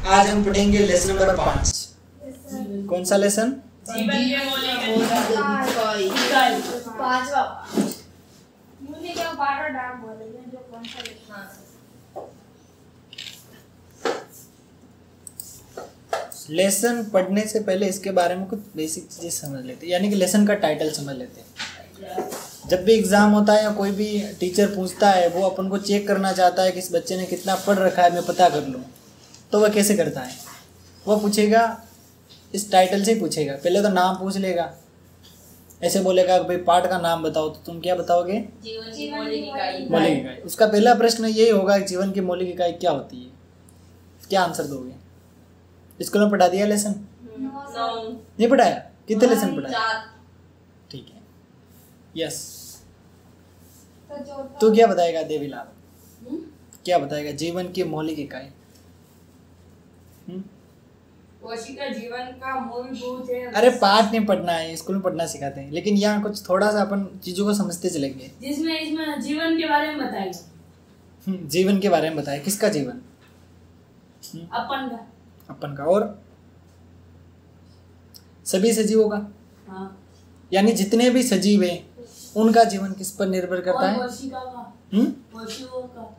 आज हम पढ़ेंगे लेसन नंबर 5। कौन सा लेसन? जीवन के मौलिक इकाई। पांचवा मूल्य का बारह डाक बोलेंगे जो कौन सा लिखना है। लेसन पढ़ने से पहले इसके बारे में कुछ बेसिक चीजें समझ लेते हैं, यानी कि लेसन का टाइटल समझ लेते हैं। जब भी एग्जाम होता है या कोई भी टीचर पूछता है, वो अपन को चेक करना चाहता है कि इस बच्चे ने कितना पढ़ रखा है, मैं पता कर लूँ, तो वह कैसे करता है? वह पूछेगा, इस टाइटल से ही पूछेगा। पहले तो नाम पूछ लेगा, ऐसे बोलेगा भाई पाठ का नाम बताओ, तो तुम क्या बताओगे? जीवन की मौलिक इकाई। मौलिक इकाई। उसका पहला प्रश्न यही होगा कि जीवन की मौलिक इकाई क्या होती है? क्या आंसर दोगे? स्कूल में पढ़ा दिया लेसन? नहीं पढ़ाया? कितने लेसन पढ़ाया? ठीक है, यस। तो क्या बताएगा देवीलाल? क्या बताएगा जीवन की मौलिक इकाई? कोशिका जीवन का मूलभूत है। अरे पाठ नहीं पढ़ना है, स्कूल में पढ़ना सिखाते हैं, लेकिन यहाँ कुछ थोड़ा सा अपन चीजों को समझते चलेंगे। जिसमें इसमें जीवन के बारे में बताएगा। जीवन के बारे में बताए। किसका जीवन? अपन का। अपन का। और सभी सजीवों का। हाँ। यानी जितने भी सजीव हैं उनका जीवन किस पर निर्भर करता है? कोशिका का। कोशिकाओं का।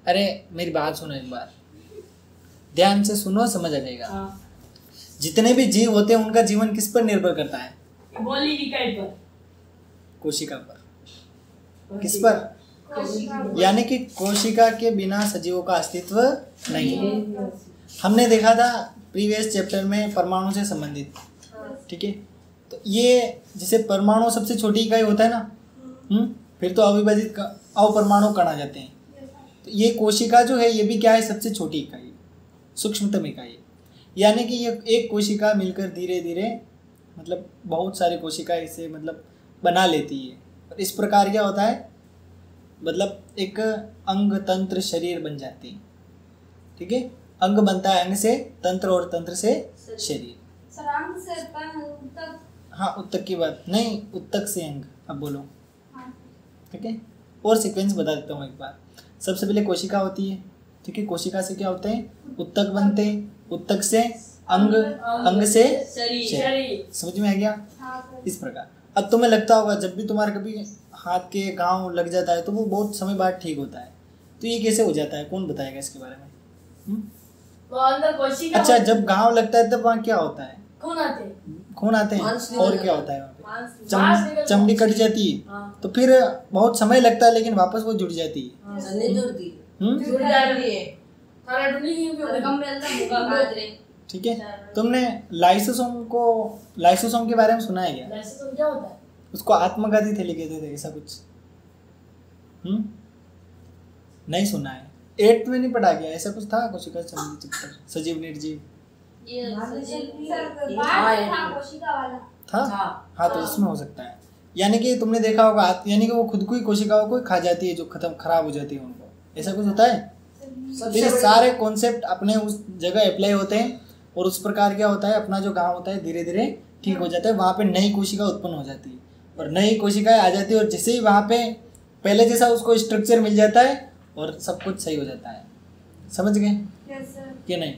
अरे मेरी बात सुनो एक बार, ध्यान से सुनो, समझ आ जाएगा। हाँ। जितने भी जीव होते हैं उनका जीवन किस पर निर्भर करता है? मौलिक इकाई पर। कोशिका पर। किस पर? यानी कि कोशिका के बिना सजीवों का अस्तित्व नहीं है। हमने देखा था प्रीवियस चैप्टर में परमाणु से संबंधित, ठीक है? तो ये जैसे परमाणु सबसे छोटी इकाई होता है ना, फिर तो अविभाजित अपरमाणु कण आ जाते हैं। तो ये कोशिका जो है ये भी क्या है? सबसे छोटी इकाई, सूक्ष्मतम इकाई। यानी कि ये एक कोशिका मिलकर धीरे धीरे मतलब बहुत सारी कोशिका इसे मतलब बना लेती है, और इस प्रकार क्या होता है, मतलब एक अंग तंत्र शरीर बन जाती है। ठीक है, अंग बनता है अंग से तंत्र, और तंत्र से शरीर। सर अंग से तन उत्तक। हाँ, उत्तक की बात नहीं, उत्तक से अंग। अब बोलो। हाँ। ठीक है, और सीक्वेंस बता देता हूँ एक बार। सबसे पहले कोशिका होती है, ठीक है? कोशिका से क्या होते हैं? उत्तक बनते हैं, उत्तक से अंग, अंग से शरीर। समझ में आ गया? हाँ, इस प्रकार। अब तुम्हें लगता होगा जब भी तुम्हारे कभी हाथ के घाव लग जाता है तो वो बहुत समय बाद ठीक होता है, तो ये कैसे हो जाता है? कौन बताएगा इसके बारे में? वो अंदर कोशिका। अच्छा, जब घाव लगता है तब वहाँ क्या होता है? खून आते हैं। खून आते हैं, और क्या होता है वहाँ पे? मांस चमड़ी कट जाती है। हाँ। तो फिर बहुत समय लगता है, लेकिन वापस वो जुड़ जाती है। नहीं जुड़ती। हम्म? जुड़ जाती है। सारा ढूंढी कम में अंदर मुकाबला करे। ठीक है, तुमने लाइसोसोम के बारे में सुना है क्या? लाइसोसोम क्या होता है? उसको आत्मघाती थैली कहते थे, ऐसा कुछ? नहीं सुना है? 8th में नहीं पढ़ा गया? ऐसा कुछ था कोशिका संबंधी चैप्टर, सजीव निर्जीव कोशिका वाला था। हाँ, तो इसमें हो सकता है। यानी कि तुमने देखा होगा, यानी कि वो खुद को ही कोशिकाओं को खा जाती है जो खराब हो जाती है उनको, ऐसा कुछ होता है। फिर सारे कॉन्सेप्ट अपने उस जगह अप्लाई होते हैं, और उस प्रकार क्या होता है, अपना जो घाव होता है धीरे धीरे ठीक हो जाता है। वहाँ पे नई कोशिका उत्पन्न हो जाती है, और नई कोशिकाएं आ जाती है, और जैसे ही वहाँ पे पहले जैसा उसको स्ट्रक्चर मिल जाता है और सब कुछ सही हो जाता है। समझ गए कि नहीं?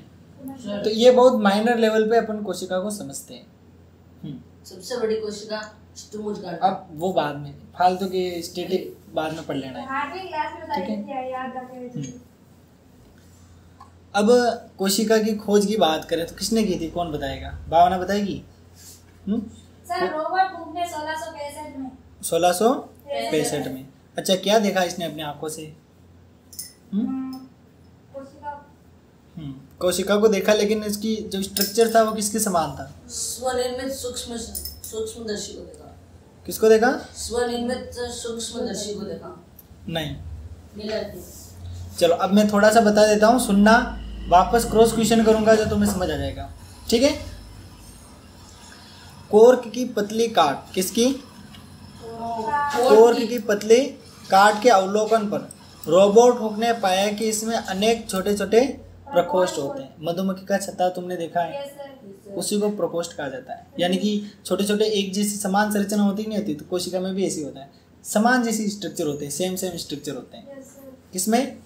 तो ये बहुत माइनर लेवल पे अपन कोशिका को समझते हैं। सबसे बड़ी कोशिका स्टोमच गार्ड। अब वो बाद में, फालतू की स्टैटिक बाद में पढ़ लेना है। ठीक है। अब कोशिका की खोज की बात करें तो किसने की थी? कौन बताएगा? भावना बताएगी? सर रॉबर्ट हुक ने 1665 में। 1665 में। अच्छा, क्या देखा इसने अपनी आंखों से? कोशिका को देखा, लेकिन इसकी जो स्ट्रक्चर था वो किसके समान था? स्वनिर्मित सूक्ष्मदर्शी को देखा। किसको देखा? स्वनिर्मित सूक्ष्मदर्शी को देखा। नहीं। मिलर। चलो अब मैं थोड़ा सा बता देता हूँ, सुनना, वापस क्रॉस क्वेश्चन करूंगा जो तुम्हें समझ आ जाएगा। ठीक है। कोर्क की पतली काट, किसकी? कोर्क की पतली काट के अवलोकन पर रॉबर्ट हुक ने पाया कि इसमें अनेक छोटे छोटे प्रकोष्ठ होते हैं। मधुमक्खी का छत्ता तुमने देखा है, उसी को प्रकोष्ठ कहा जाता है। यानी कि छोटे छोटे एक जैसी समान संरचना होती नहीं होती, तो कोशिका में भी ऐसी होता है, समान जैसी स्ट्रक्चर होते हैं, सेम स्ट्रक्चर होते हैं। किसमें?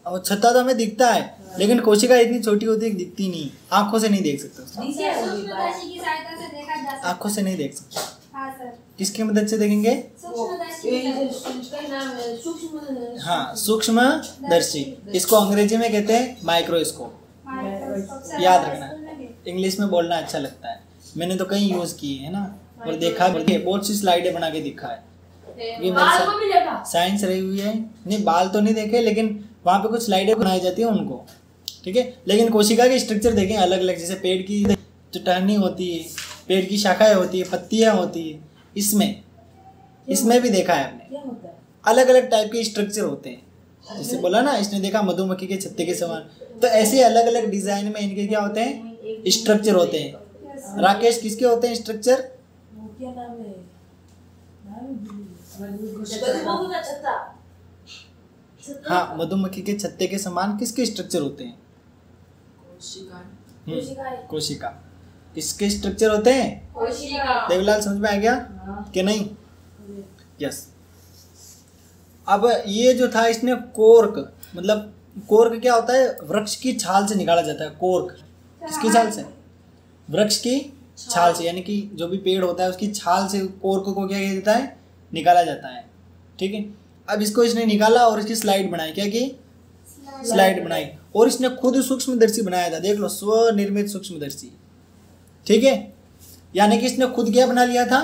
और छत्ता तो हमें दिखता है, लेकिन कोशिका इतनी छोटी होती है कि दिखती नहीं, आंखों से नहीं देख सकते उसको। सूक्ष्मदर्शी की सहायता से देखा जा सकता है। आंखों से नहीं देख सकते। हाँ सर, किसकी मदद से देखेंगे? सूक्ष्मदर्शी। हाँ, सूक्ष्मदर्शी। इसको अंग्रेजी में कहते हैं माइक्रोस्कोप। माइक्रोस्कोप। याद रखना, इंग्लिश में बोलना अच्छा लगता है, मैंने तो कहीं यूज किए है ना, और देखा भी, बहुत सी स्लाइडें बना के दिखा है। ये बाल को भी देखा। साइंस रही हुई है, नहीं बाल तो नहीं देखे, लेकिन वहाँ पे कुछ स्लाइडें बनाई जाती है उनको, ठीक है। लेकिन कोशिका के स्ट्रक्चर देखें अलग अलग, जैसे पेड़ की जो टहनी होती है, पेड़ की शाखाएं होती है, पत्तियां होती है, इसमें भी देखा है आपने, अलग अलग टाइप के स्ट्रक्चर होते हैं। जैसे बोला ना, इसने देखा मधुमक्खी के छत्ते के समान, तो ऐसे अलग अलग डिजाइन में इनके क्या होते हैं? स्ट्रक्चर होते हैं। राकेश, किसके होते हैं स्ट्रक्चर? हाँ, मधुमक्खी के छत्ते के समान किसके स्ट्रक्चर होते हैं? कोशिका। किसके स्ट्रक्चर होते हैं? देवलाल, समझ में आ गया कि नहीं? यस। अब ये जो था, इसने कोर्क, मतलब कोर्क क्या होता है? वृक्ष की छाल से निकाला जाता है। कोर्क किसकी छाल से? वृक्ष की छाल से, यानी कि जो भी पेड़ होता है उसकी छाल से कोर्क को क्या किया जाता है? निकाला जाता है, ठीक है। अब इसको इसने निकाला और इसकी स्लाइड बनाई। क्या की? स्लाइड बनाई। और इसने खुद सूक्ष्मदर्शी बनाया था, देख लो, स्वनिर्मित सूक्ष्मदर्शी, ठीक है। यानी कि इसने खुद क्या बना लिया था?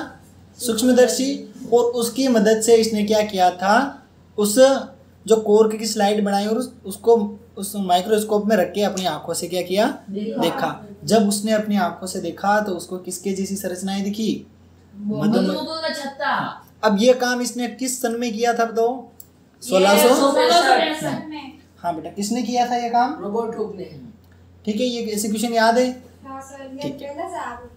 सूक्ष्मदर्शी। और उसकी मदद से इसने क्या किया था? उस जो कोर्क की स्लाइड बनाई और उसको उस माइक्रोस्कोप में रख के अपनी आंखों से क्या किया? देखा। जब उसने अपनी आंखों से देखा तो उसको किसके जैसी संरचनाएं दिखी? मधुमक्खी का छत्ता। अब ये काम इसने किस सन में किया था? तो 1663 में। हाँ बेटा, किसने किया था ये काम? रोबोट हुक ने। ठीक है, ये ऐसे क्वेश्चन याद है? हाँ सर, ये ठीक है। पहले से आगे।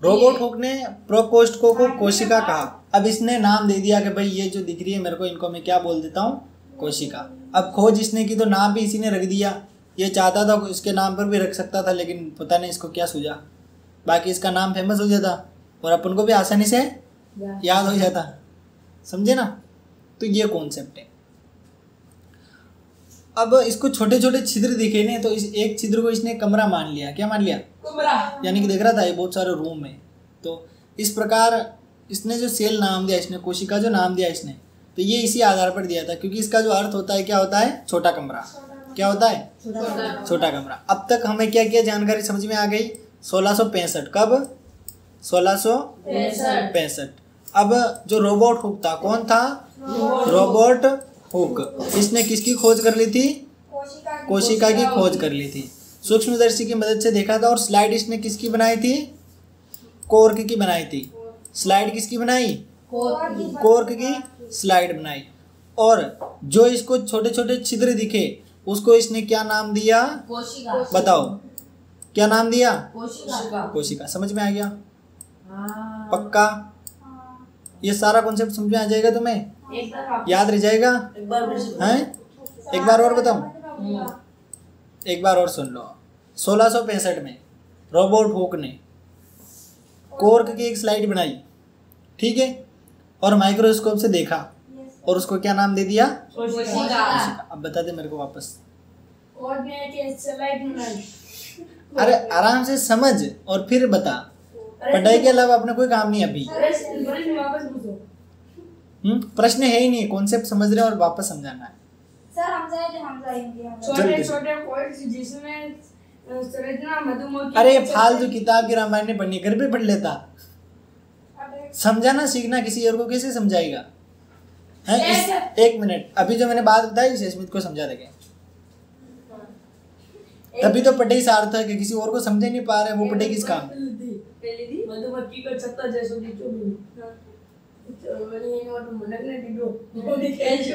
रोबोट हुक ने प्रोकोस्टको को कोशिका कहा। अब इसने नाम दे दिया कि भाई ये जो दिख रही है मेरे को, इनको मैं क्या बोल देता हूँ? कोशिका। अब खोज इसने की तो नाम भी इसी ने रख दिया। ये चाहता था इसके नाम पर भी रख सकता था, लेकिन पता नहीं इसको क्या सूझा, बाकी इसका नाम फेमस हो जाता और अपन को भी आसानी से याद हो जाता। समझे ना? तो ये कॉन्सेप्ट है। अब इसको छोटे छोटे छिद्र दिखे ने, तो इस एक छिद्र को इसने कमरा मान लिया। क्या मान लिया? कमरा। यानी कि देख रहा था ये बहुत सारे रूम है, तो इस प्रकार इसने जो सेल नाम दिया, इसने कोशिका जो नाम दिया इसने, तो ये इसी आधार पर दिया था, क्योंकि इसका जो अर्थ होता है क्या होता है? छोटा कमरा। क्या होता है? छोटा कमरा। अब तक हमें क्या क्या जानकारी समझ में आ गई? 1665। कब? 1665। अब जो रोबोट हुक था, कौन था? Robot hook. इसने किसकी खोज कर ली थी? कोशिका की खोज कर ली थी। सूक्ष्मदर्शी की मदद से देखा था। और स्लाइड इसने किसकी बनाई थी? कोर्क की बनाई थी। स्लाइड किसकी बनाई? कोर्क की स्लाइड बनाई। और जो इसको छोटे छोटे छिद्र दिखे उसको इसने क्या नाम दिया? कोशिका। बताओ क्या नाम दिया? कोशिका। कोशिका। समझ में आ गया? पक्का? ये सारा कॉन्सेप्ट समझ में आ जाएगा तुम्हें? एक बार याद रह जाएगा? हैं? एक बार और बताऊं? एक बार और सुन लो। 1665 में रोबोट हुक ने कोर्क की एक स्लाइड बनाई, ठीक है, और माइक्रोस्कोप से देखा और उसको क्या नाम दे दिया? कोशिका। अब बता दे मेरे को वापस। और ने स्लाइड बनाई। अरे आराम से समझ और फिर बता। पढ़ाई के अलावा अपने कोई काम नहीं अभी। वापस पूछो। प्रश्न है ही नहीं, कॉन्सेप्ट समझ रहे हैं और वापस समझाना है। सर हम जाएंगे छोटे छोटे पॉइंट्स जिसमें संरचना मधुमक्खी। अरे फालतू किताब की रामायण नहीं पढ़नी, घर पे पढ़ लेता। समझाना सीखना किसी और को कैसे समझाएगा? एक मिनट, अभी जो मैंने बात बताई इसे स्मित को समझा देंगे, तभी तो पढ़ाई सार्थक है। किसी और को समझे नहीं पा रहे, वो पढ़ाई किस काम? मधुमक्खी का छत्ता जैसा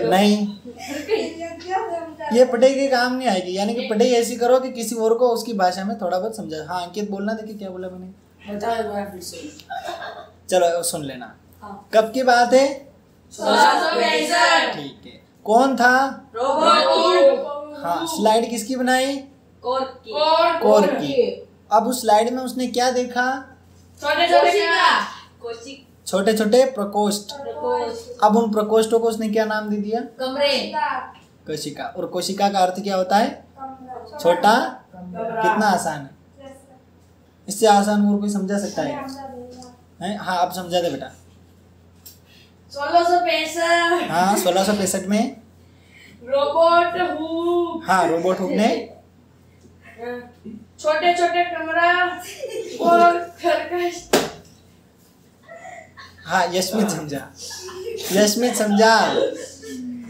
नहीं, ये पढ़ाई के काम नहीं आएगी। यानी कि पढ़ाई ऐसी करो कि किसी और को उसकी भाषा में थोड़ा बहुत समझा। हाँ अंकित बोलना, देखिए क्या बोला मैंने? चलो सुन लेना। कब की बात है? 1665। ठीक है। कौन था? रोबोट। हाँ, स्लाइड किसकी बनाई? कोर्क की। अब उस स्लाइड में उसने क्या देखा? छोटे छोटे छोटे छोटे प्रकोष्ठ। अब उन प्रकोष्ठों को उसने क्या नाम दे दिया? कमरे। कोशिका। और कोशिका का अर्थ क्या होता है? छोटा। कितना आसान है, इससे आसान और कोई समझा सकता है? हाँ अब समझा दे बेटा। 1665। हाँ 1665 में रोबोट हुक। हाँ रोबोट हुक ने छोटे छोटे कमरा और खरकश। हाँ यशमित समझा, यशमित समझा,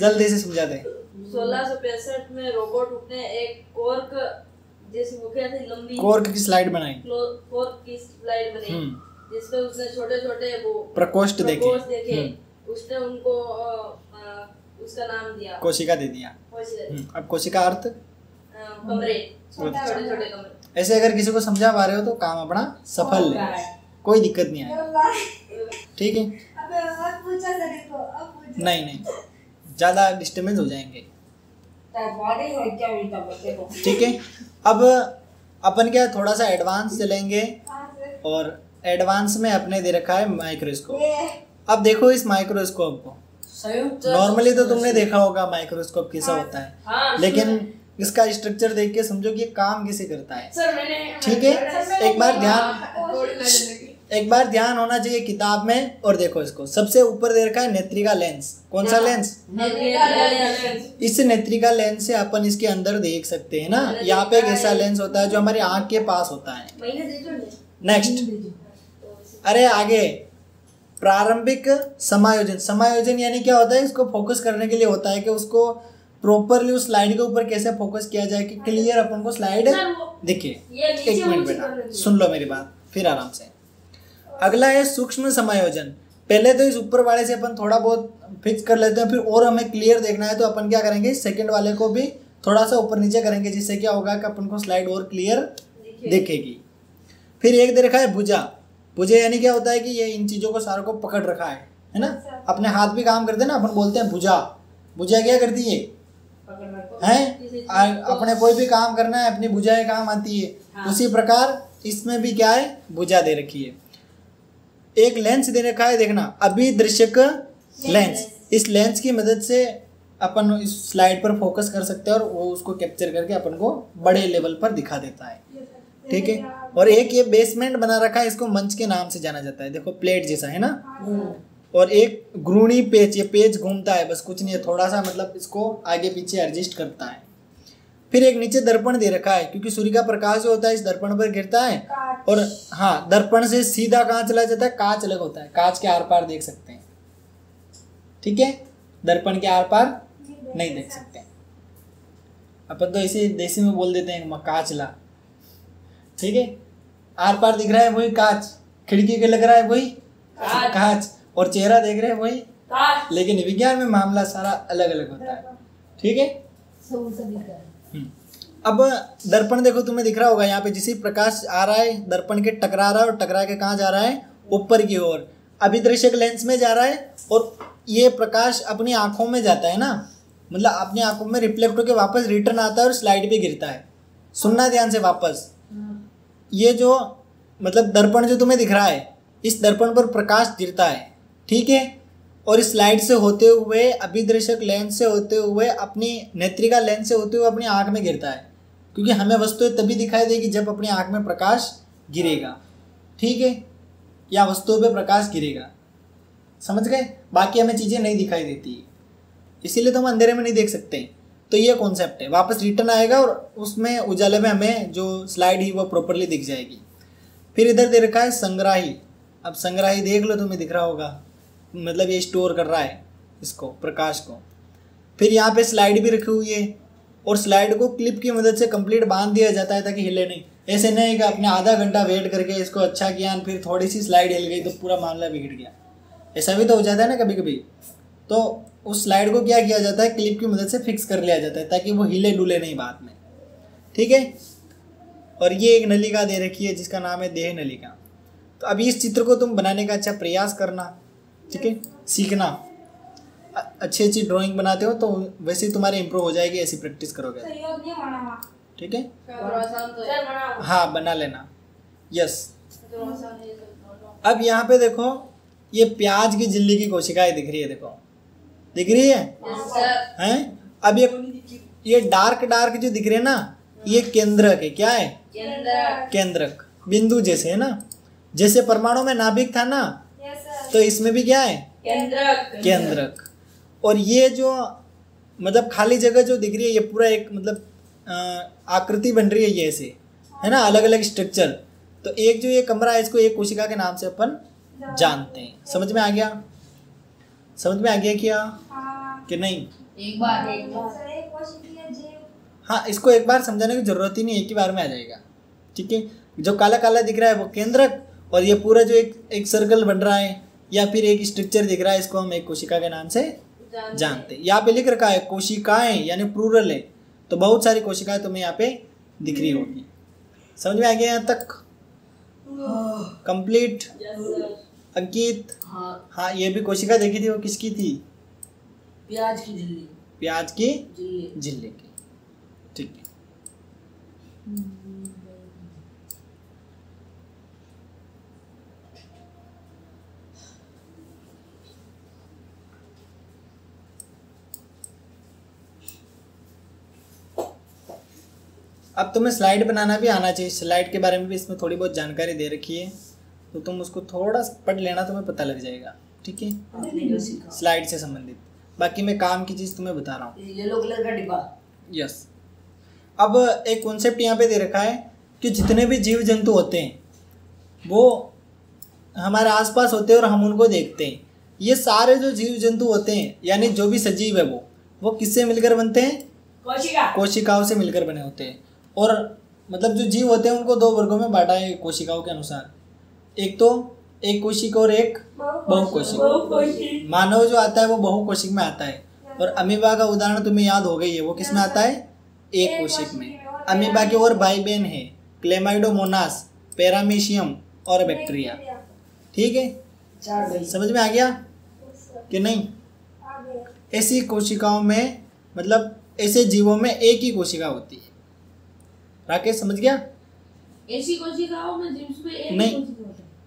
जल्दी से समझा दे। 1665 में रोबोट हुक ने एक कॉर्क जैसी मुखिया थी लंबी कॉर्क की स्लाइड बनाई। कॉर्क की स्लाइड बनाई जिसमें उसने छोटे छोटे वो प्रकोष्ठ देखे। उसने उनको उसका नाम दिया कोशिका दे दिया। अब कोशिका अर्थ कमरे, छोटे छोटे कमरे। ऐसे अगर किसी को समझा पा रहे हो तो काम अपना सफल है, कोई दिक्कत नहीं आएगी। ठीक है, नहीं नहीं ज्यादा डिस्टर्बेंस हो जाएंगे। ठीक है, अब अपन क्या थोड़ा सा एडवांस चलेंगे और एडवांस में अपने दे रखा है माइक्रोस्कोप। अब देखो इस माइक्रोस्कोप को, नॉर्मली तो तुमने देखा होगा माइक्रोस्कोप कैसा होता है, लेकिन इसका स्ट्रक्चर देख के समझो कि ये काम कैसे करता है। ठीक है, एक बार ध्यान होना चाहिए किताब में। और देखो इसको सबसे ऊपर दे रखा है नेत्रिका लेंस। कौन सा लेंस? इस नेत्रिका लेंस से अपन इसके अंदर देख सकते हैं ना। यहाँ पे एक ऐसा लेंस होता है जो हमारी आंख के पास होता है। नेक्स्ट, अरे आगे प्रारंभिक समायोजन। समायोजन यानी क्या होता है? इसको फोकस करने के लिए होता है कि उसको प्रॉपरली उस स्लाइड के ऊपर कैसे फोकस किया जाए कि क्लियर अपन को स्लाइड दिखे। एक मिनट बेटा सुन लो मेरी बात फिर आराम से। अगला है सूक्ष्म समायोजन। पहले तो इस ऊपर वाले से अपन थोड़ा बहुत फिक्स कर लेते हैं, फिर और हमें क्लियर देखना है तो अपन क्या करेंगे, सेकंड वाले को भी थोड़ा सा ऊपर नीचे करेंगे, जिससे क्या होगा कि अपन को स्लाइड और क्लियर दिखेगी। फिर एक दे रखा है भुजा। भुजा यानी क्या होता है कि ये इन चीज़ों को सारों को पकड़ रखा है ना। अपने हाथ भी काम करते हैं ना, अपन बोलते हैं भुजा। भुजा क्या करती है? अपने कोई भी काम करना है अपनी भुजाएं काम आती है। उसी प्रकार इसमें भी क्या है, भुजा दे रखी है। एक लेंस दे रखा है, देखना अभिदृश्यक लेंस। इस लेंस की मदद से अपन इस स्लाइड पर फोकस कर सकते हैं और वो उसको कैप्चर करके अपन को बड़े लेवल पर दिखा देता है। ठीक है, और एक ये बेसमेंट बना रखा है, इसको मंच के नाम से जाना जाता है। देखो प्लेट जैसा है ना। और एक घूर्णी पेच, ये पेच घूमता है, बस कुछ नहीं है, थोड़ा सा मतलब इसको आगे पीछे एडजस्ट करता है। फिर एक नीचे दर्पण दे रखा है, क्योंकि सूर्य का प्रकाश जो होता है इस दर्पण पर गिरता है। और हाँ, दर्पण से सीधा कहाँ चला जाता है? कांच अलग होता है, कांच के आर पार देख सकते हैं। ठीक है, दर्पण के आर पार नहीं देख सकते। अपन तो इसे देसी में बोल देते हैं कांचला। ठीक है, आर पार दिख रहा है वही कांच, खिड़की के लग रहा है वही कांच, और चेहरा देख रहे हैं वही, लेकिन विज्ञान में मामला सारा अलग अलग होता है। ठीक है, अब दर्पण देखो तुम्हें दिख रहा होगा, यहाँ पे जिस प्रकाश आ रहा है दर्पण के टकरा रहा है, और टकरा के कहाँ जा रहा है? ऊपर की ओर अभिदृश्यक लेंस में जा रहा है। और ये प्रकाश अपनी आंखों में जाता है ना, मतलब अपनी आंखों में रिफ्लेक्ट होकर वापस रिटर्न आता है और स्लाइड पे गिरता है। सुनना ध्यान से वापस, ये जो मतलब दर्पण जो तुम्हें दिख रहा है, इस दर्पण पर प्रकाश गिरता है। ठीक है, और इस स्लाइड से होते हुए अभिदृश्यक लेंस से होते हुए अपनी नेत्रिका लेंस से होते हुए अपनी आंख में गिरता है, क्योंकि हमें वस्तुएं तभी दिखाई देगी जब अपनी आंख में प्रकाश गिरेगा। ठीक है, या वस्तुओं पे प्रकाश गिरेगा, समझ गए? बाकी हमें चीज़ें नहीं दिखाई देती, इसीलिए तो हम अंधेरे में नहीं देख सकते। तो ये कॉन्सेप्ट है, वापस रिटर्न आएगा और उसमें उजाले में हमें जो स्लाइड ही वो प्रॉपरली दिख जाएगी। फिर इधर दे रखा है संग्राही। अब संग्राही देख लो, तुम्हें दिख रहा होगा, मतलब ये स्टोर कर रहा है इसको, प्रकाश को। फिर यहाँ पे स्लाइड भी रखी हुई है, और स्लाइड को क्लिप की मदद से कंप्लीट बांध दिया जाता है ताकि हिले नहीं। ऐसे नहीं कि अपने आधा घंटा वेट करके इसको अच्छा किया, फिर थोड़ी सी स्लाइड हिल गई तो पूरा मामला बिगड़ गया। ऐसा भी तो हो जाता है ना कभी कभी। तो उस स्लाइड को क्या किया जाता है, क्लिप की मदद से फिक्स कर लिया जाता है ताकि वो हिले डुले नहीं बाद में। ठीक है, और ये एक नलिका दे रखी है जिसका नाम है देह नलिका। तो अभी इस चित्र को तुम बनाने का अच्छा प्रयास करना। ठीक है, सीखना। अच्छी अच्छी ड्राइंग बनाते हो तो वैसे ही तुम्हारी इम्प्रूव हो जाएगी, ऐसी प्रैक्टिस करोगे। ठीक है, हाँ बना लेना। यस, अब यहाँ पे देखो, ये प्याज की झिल्ली की कोशिकाएं दिख रही है, देखो दिख रही है हैं। अब ये डार्क डार्क जो दिख रहे हैं ना, ये केंद्रक है। क्या है? केंद्रक, बिंदु जैसे है ना। जैसे परमाणु में नाभिक था ना, तो इसमें भी क्या है? केंद्रक। और ये जो मतलब खाली जगह जो दिख रही है, ये पूरा एक मतलब आकृति बन रही है ये ऐसे, है ना, अलग अलग स्ट्रक्चर। तो एक जो ये कमरा है, इसको एक कोशिका के नाम से अपन जानते हैं। समझ में आ गया? समझ में आ गया क्या कि नहीं? एक बार हाँ, इसको एक बार समझाने की जरूरत ही नहीं, एक ही बार में आ जाएगा। ठीक है, जो काला काला दिख रहा है वो केंद्रक, और ये पूरा जो एक सर्कल बन रहा है या फिर एक स्ट्रक्चर दिख रहा है, इसको हम एक कोशिका के नाम से जानते हैं। यहाँ पे लिख रखा है कोशिकाएं, यानी प्लूरल है, तो बहुत सारी कोशिकाएं तुम्हें यहाँ पे दिख रही होगी। समझ में आ गया यहाँ तक? कंप्लीट। अंकित? हाँ, ये भी कोशिका देखी थी, वो किसकी थी? प्याज की झिल्ली। प्याज की झिल्ली की। ठीक है। अब तुम्हें स्लाइड बनाना भी आना चाहिए। स्लाइड के बारे में भी इसमें थोड़ी बहुत जानकारी दे रखी है, तो तुम उसको थोड़ा पढ़ लेना, तुम्हें पता लग जाएगा। ठीक है, स्लाइड से संबंधित। बाकी मैं काम की चीज़ तुम्हें बता रहा हूँ। येलो कलर का डिब्बा। यस। अब एक कॉन्सेप्ट यहाँ पे दे रखा है कि जितने भी जीव जंतु होते हैं वो हमारे आसपास होते हैं और हम उनको देखते हैं। ये सारे जो जीव जंतु होते हैं, यानी जो भी सजीव है, वो किससे मिलकर बनते हैं? कोशिकाओं से मिलकर बने होते हैं। और मतलब जो जीव होते हैं उनको दो वर्गों में बांटा है कोशिकाओं के अनुसार। एक तो एक कोशिक और एक बहुकोशिक। मानव जो आता है वो बहुकोशिक में आता है, और अमीबा का उदाहरण तुम्हें याद हो गई है, वो किसमें आता है? एक कोशिक में। अमीबा के और भाई बहन है क्लेमाइडोमोनास, पैरामीशियम और बैक्टीरिया। ठीक है, समझ में आ गया कि नहीं? ऐसी कोशिकाओं में, मतलब ऐसे जीवों में एक ही कोशिका होती है। राकेश समझ गया? ऐसी कोशिकाओं में जिसमें एक नहीं,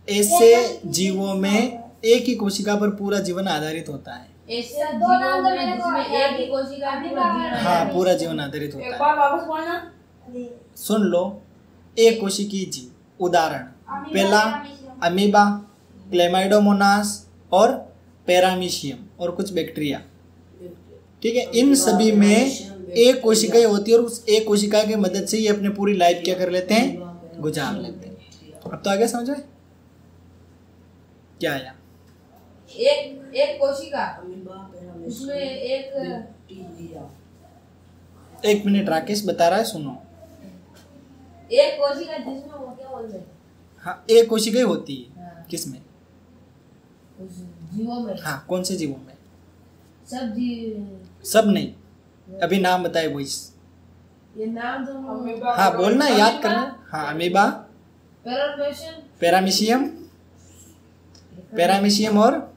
ऐसे जीवों में एक ही कोशिका पर पूरा जीवन आधारित होता है। ऐसे जीवों में जिसमें एक ही कोशिका पूरा जीवन, हाँ, पूरा जीवन आधारित होता है। वापस बोलना। सुन लो, एक कोशिकीय जीव उदाहरण, पहला अमीबा, क्लेमाइडोमोनास और पैरामीशियम और कुछ बैक्टीरिया। ठीक है, इन सभी में एक कोशिका होती है, और उस एक कोशिका की मदद से ये अपनी पूरी लाइफ क्या कर लेते हैं? गुजार लेते हैं। अब तो आगे समझ में क्या आया? एक कोशिका, उसमें एक मिनट, राकेश बता रहा है, सुनो। एक कोशिका जिसमें वो क्या बोलते हैं? हाँ, एक कोशिका ही होती है। हाँ। किसमें? जीवों में। हाँ, कौन से जीवों में? सब जीव। सब नहीं, अभी नाम बताए वो। ये नाम तो हाँ, बोलना, याद करना। हाँ, अमीबा, पैरामीशियम और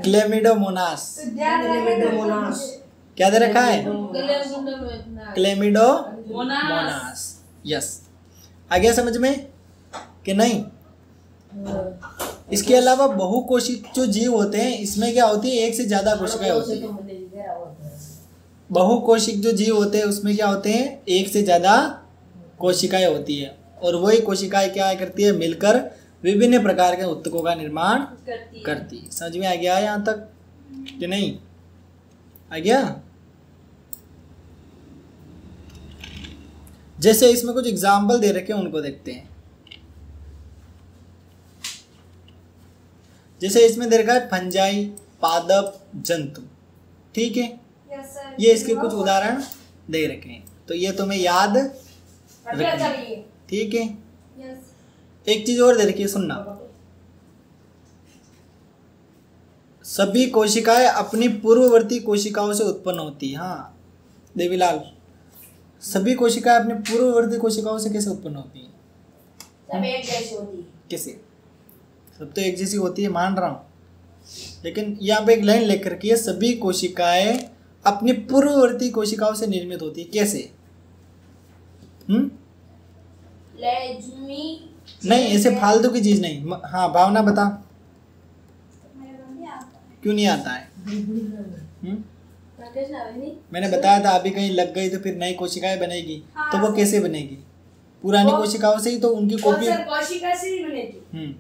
क्लेमिडोमोनास। क्या दे रखा है? क्लेमिडोमोनास। यस, आ गया समझ में कि नहीं? इसके अलावा बहुकोशिक जो जीव होते हैं, इसमें क्या होती है? एक से ज्यादा कोशिकाएं होती है। बहुकोशिक जो जीव होते हैं उसमें क्या होते हैं? एक से ज्यादा कोशिकाएं होती है, और वही कोशिकाएं क्या करती है? मिलकर विभिन्न प्रकार के ऊतकों का निर्माण करती है। समझ में आ गया यहाँ तक कि नहीं? आ गया? जैसे इसमें कुछ एग्जाम्पल दे रखे हैं, उनको देखते हैं। जैसे इसमें दे रखा है फंजाई, पादप, जंतु। ठीक है, ये इसके कुछ उदाहरण दे रखे हैं, तो ये तुम्हें याद रखना। ठीक है, एक चीज और दे रखी है, सुनना। सभी कोशिकाएं अपनी पूर्ववर्ती कोशिकाओं से उत्पन्न होती है। हाँ देवीलाल, सभी कोशिकाएं अपनी पूर्ववर्ती कोशिकाओं से कैसे उत्पन्न होती हैं? सब एक जैसी होती है। कैसे? सब तो एक जैसी होती है, मान रहा हूँ, लेकिन यहाँ पे एक लाइन लिख रखी है, सभी कोशिकाएं अपनी पूर्ववर्ती कोशिकाओं से निर्मित होती है। कैसे? नहीं, ऐसे फालतू की चीज नहीं। हाँ भावना बता, मेरे को नहीं आता है। क्यों नहीं आता है? कैसे आवे नहीं? मैंने बताया था अभी कहीं लग गई तो फिर नई कोशिकाएं बनेगी। हाँ, तो वो सर। कैसे बनेगी? पुरानी कोशिकाओं से ही तो उनकी कॉपी। सर कोशिका से ही बनेगी।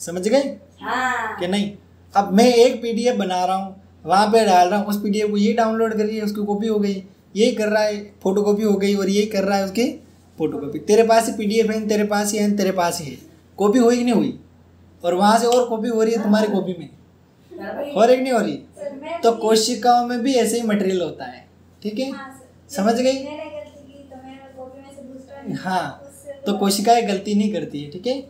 समझ गए हाँ। कि नहीं? अब मैं एक पीडीएफ बना रहा हूँ, वहाँ पे डाल रहा हूँ, उस पीडीएफ को ये डाउनलोड करिए, उसकी कॉपी हो गई, यही कर रहा है फोटोकॉपी हो गई, और यही कर रहा है उसकी फोटोकॉपी। तेरे पास ही पीडीएफ है, तेरे पास ही है, तेरे पास ही है, कॉपी हुई कि नहीं हुई? और वहाँ से और कॉपी हो रही है तुम्हारी कॉपी में, हो रही कि नहीं हो रही? सर, मैं तो कोशिकाओं में भी ऐसे ही मटेरियल होता है, ठीक है? हाँ, सर। समझ गई? मैंने गलती की तो मैंने कॉपी में से दूसरा हाँ, उससे तो कोशिकाएं गलती नहीं करती है, ठीक है?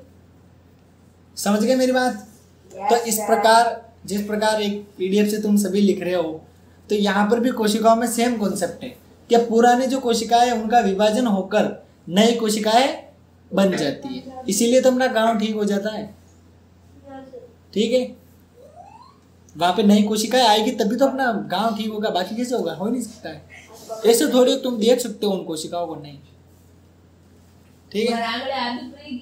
समझ गए मेरी बात? तो इस प्रकार, जिस प्रकार एक पीडीएफ से तुम सभी लिख रहे हो, तो यहाँ पर भी कोशिकाओं में सेम कॉन्सेप्ट है कि पुरानी जो कोशिकाएं हैं उनका विभाजन होकर नई कोशिकाएं बन जाती है, इसीलिए तो अपना गांव ठीक हो जाता है, ठीक है? वहाँ पे नई कोशिकाएं आएगी तभी तो अपना गांव ठीक होगा, बाकी कैसे होगा? हो ही नहीं सकता है। ऐसे थोड़ी तुम देख सकते हो उन कोशिकाओं को, नहीं, ठीक है?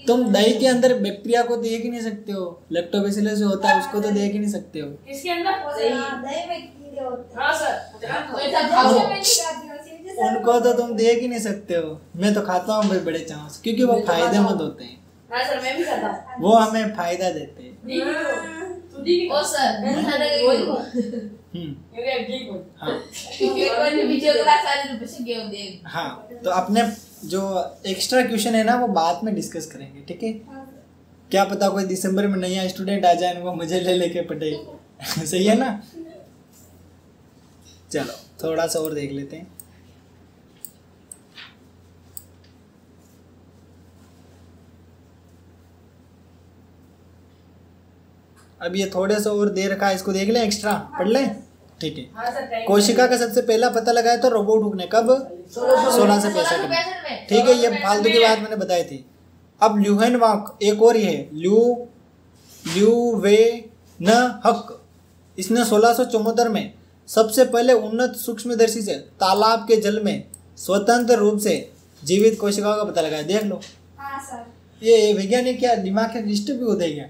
तुम दही के अंदर बैक्टीरिया को देख ही नहीं सकते हो, लैक्टोबैसिलस जो होता है उसको तो देख ही नहीं सकते हो। किसके अंदर? दही में कीड़े होते हैं। हाँ सर। जैसे मैं नहीं खाती हूँ, सीधे सर उनको तो तुम देख ही नहीं सकते हो, मैं तो खाता हूँ भाई बड़े चाव से, क्योंकि वो फायदेमंद होते हैं, हाँ सर, मैं भी खाता हूँ। वो हमें फायदा देते हैं। ओ सर, हाँ, तो अपने जो एक्स्ट्रा क्वेश्चन है ना वो बाद में डिस्कस करेंगे, ठीक है? क्या पता कोई दिसंबर में नया स्टूडेंट आ जाए, वो मुझे ले लेके पढ़े। सही है ना? चलो थोड़ा सा और देख लेते हैं। अब ये थोड़े से और दे रखा है, इसको देख लें, एक्स्ट्रा पढ़ लें, ठीक है? हाँ सर, thank you। कोशिका का सबसे पहला पता लगाया तो रोबोट हुक ने, कब? 16 से 65 में, ठीक है? ये फालतू की बात मैंने बताई थी। अब ल्यूहेनवाक एक और ही है, ल्यूवेनहक, इसने 1674 में सबसे पहले उन्नत सूक्ष्मदर्शी से तालाब के जल में स्वतंत्र रूप से जीवित कोशिकाओं का पता लगाया। देख लो, हाँ सर। ये वैज्ञानिक क्या दिमाग के डिस्टर्ब भी होते हैं क्या?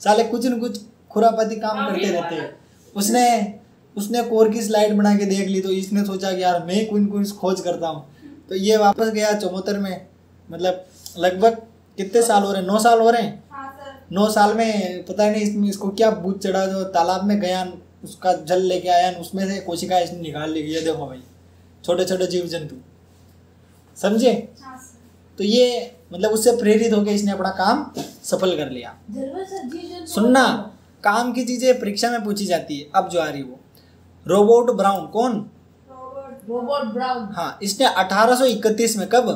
साले कुछ न कुछ खुरापाती काम करते रहते हैं। उसने कोर की स्लाइड बना के देख ली, तो इसने सोचा कि यार मैं कुछ खोज करता हूँ, तो ये वापस गया 74 में, मतलब लगभग कितने साल हो रहे हैं? 9 साल हो रहे हैं। हाँ सर। 9 साल में पता नहीं इसको क्या भूत चढ़ा, जो तालाब में गया, उसका जल लेके आया, उसमें से कोशिका इसने निकाल ली। ये देखो भाई, छोटे छोटे जीव जंतु, समझे? हाँ सर। तो ये मतलब उससे प्रेरित होकर इसने अपना काम सफल कर लिया। सुनना, काम की चीजें परीक्षा में पूछी जाती है। अब जो आ रही वो रोबोट ब्राउन, कौन? Robot brown. हाँ, इसने 1831 में, कब?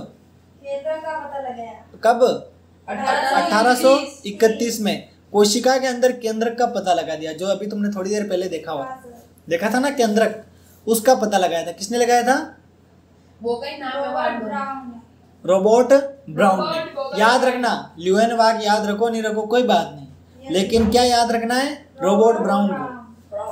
केंद्र का पता लगाया। कब? 1831 में कोशिका के अंदर केंद्रक का पता लगा दिया, जो अभी तुमने थोड़ी देर पहले देखा हुआ, हाँ सर। देखा था ना केंद्रक, उसका पता लगाया था। किसने लगाया था? वो कहीं नाम है रोबोट ब्राउन है। रोबोट ब्राउन ने। याद रखना, ल्यूहेनवाक याद रखो नहीं रखो कोई बात नहीं, लेकिन क्या याद रखना है? रोबोट ब्राउन को।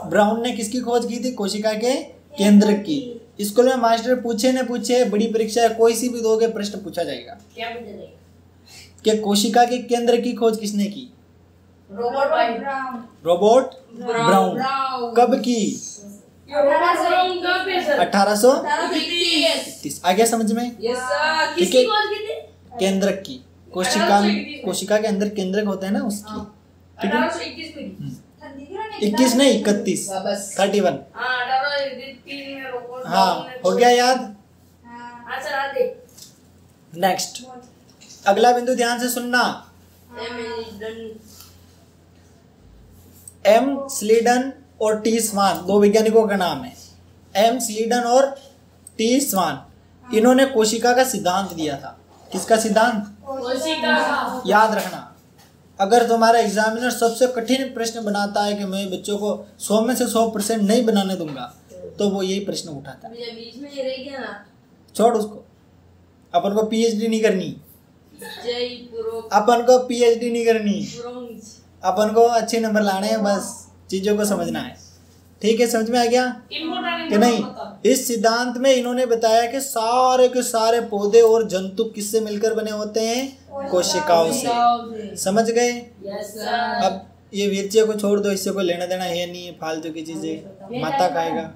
ब्राउन ने किसकी खोज की थी? कोशिका के केंद्र की। स्कूल में मास्टर पूछे न पूछे, बड़ी परीक्षा है कोई सी भी दोगे प्रश्न पूछा जाएगा क्या पूछा जाएगा? कि कोशिका के केंद्र की खोज किसने की? Robot brown. Robot brown. कब की? 1831। आ गया समझ में? ठीक है, केंद्रक की, कोशिका के अंदर केंद्रक होता है ना, उसकी, ठीक है? 21 नहीं, 31, 31। हाँ, हो गया याद? नेक्स्ट, अगला बिंदु ध्यान से सुनना। एम स्लीडन और टी स्वान, 2 वैज्ञानिकों का नाम है, एम स्लीडन और टी स्वान। इन्होंने कोशिका का सिद्धांत दिया था। किसका सिद्धांत? याद रखना, अगर तुम्हारा एग्जामिनर सबसे कठिन प्रश्न बनाता है कि मैं बच्चों को 100 में से 100% नहीं बनाने दूंगा, तो वो यही प्रश्न उठाता है। बीच में ये रह गया ना, छोड़ उसको, अपन को पीएचडी नहीं करनी, जय अपन को पीएचडी नहीं करनी, अपन को अच्छे नंबर लाने हैं, बस चीजों को समझना है। ठीक है, समझ में आ गया कि नहीं? इस सिद्धांत में इन्होंने बताया कि सारे के सारे पौधे और जंतु किससे मिलकर बने होते हैं? कोशिकाओं से। समझ गए? Yes sir. अब ये वीर्य को छोड़ दो, इससे कोई लेना देना है नहीं है, फालतू की चीजें माता खाएगा।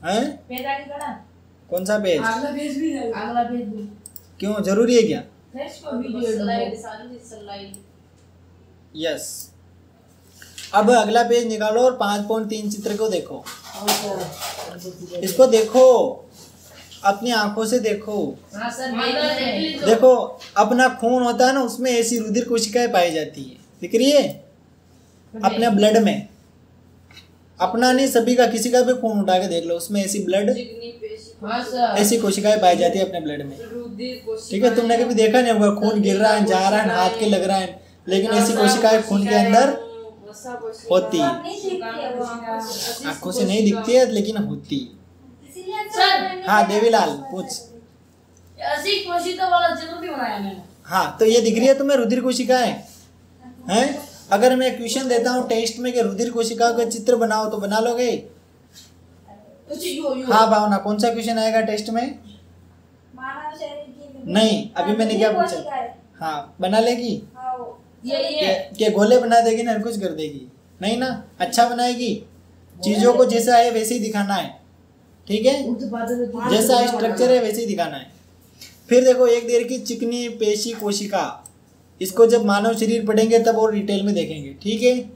हैं? कौन सा पेज? क्यों, जरूरी है क्या? यस। अब अगला पेज निकालो और 5.3 चित्र को देखो। इसको देखो, अपनी आंखों से देखो। हाँ सर, देखो, अपना खून होता है ना, उसमें ऐसी रुधिर कोशिकाएं पाई जाती है, दिख रही है? अपने ब्लड में, अपना नहीं सभी का, किसी का भी खून उठा के देख लो, उसमें ऐसी ब्लड ऐसी कोशिकाएं पाई जाती है अपने ब्लड में। ठीक है, तुमने कभी देखा नहीं होगा, खून गिर रहा है, जा रहा है, हाथ के लग रहा है, लेकिन ऐसी कोशिकाएं खून के अंदर होती है। आंखों से नहीं दिखती है लेकिन होती है। हाँ देवीलाल पूछ। ऐसी कोशिका वाला चित्र भी बनाया मैंने। हाँ, तो ये दिख रही है तुम्हें रुधिर कोशिकाएं हैं? अगर मैं क्वेश्चन देता हूँ टेस्ट में कि रुधिर कोशिकाओं का चित्र बनाओ तो बना लोगे? हाँ भावना, कौन सा क्वेश्चन आएगा टेस्ट में? नहीं, अभी मैंने क्या पूछा? हाँ, बना लेगी? क्या गोले बना देगी ना, कुछ कर देगी? नहीं ना, अच्छा बनाएगी। चीजों को जैसा है वैसे ही दिखाना है, ठीक है? जैसा स्ट्रक्चर है वैसे ही दिखाना है। फिर देखो, एक देर की चिकनी पेशी कोशिका, इसको जब मानव शरीर पढ़ेंगे तब और डिटेल में देखेंगे, ठीक है?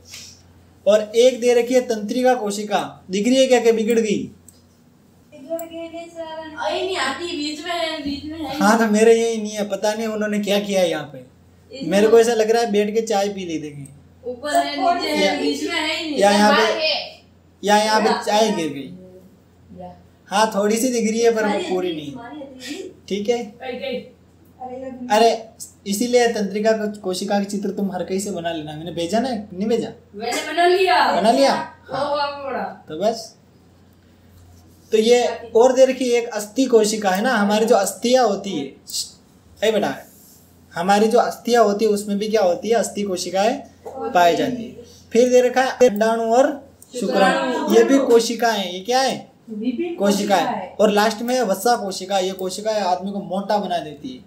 और एक दे रखी है तंत्रिका कोशिका, दिख रही है क्या? बिगड़ गई? नहीं आती, बीच में है। हाँ, तो मेरे यही नहीं है, पता नहीं उन्होंने क्या किया है यहाँ पे। मेरे को ऐसा लग रहा है बैठ के चाय पी ली देखें, ऊपर है, नीचे है, बीच में है ही नहीं। या यहाँ पे चाय गिर गई। हाँ, थोड़ी सी दिख रही है पर वो पूरी नहीं, ठीक है? अरे इसीलिए तंत्रिका कोशिका के चित्र तुम हर कहीं से बना लेना। मैंने भेजा ना, नहीं भेजा? मैंने बना लिया। हाँ। तो बस, तो ये और देर की एक अस्थि कोशिका है ना, हमारी जो अस्थियां होती है बेटा, हमारी जो अस्थियां होती है उसमें भी क्या होती है? अस्थि कोशिकाएं पाई जाती है। फिर दे रखा है अंडाणु और शुक्राणु, ये भी कोशिकाएं हैं। ये क्या है? कोशिकाएं। और लास्ट में वसा कोशिका, ये कोशिकाएं आदमी को मोटा बना देती है।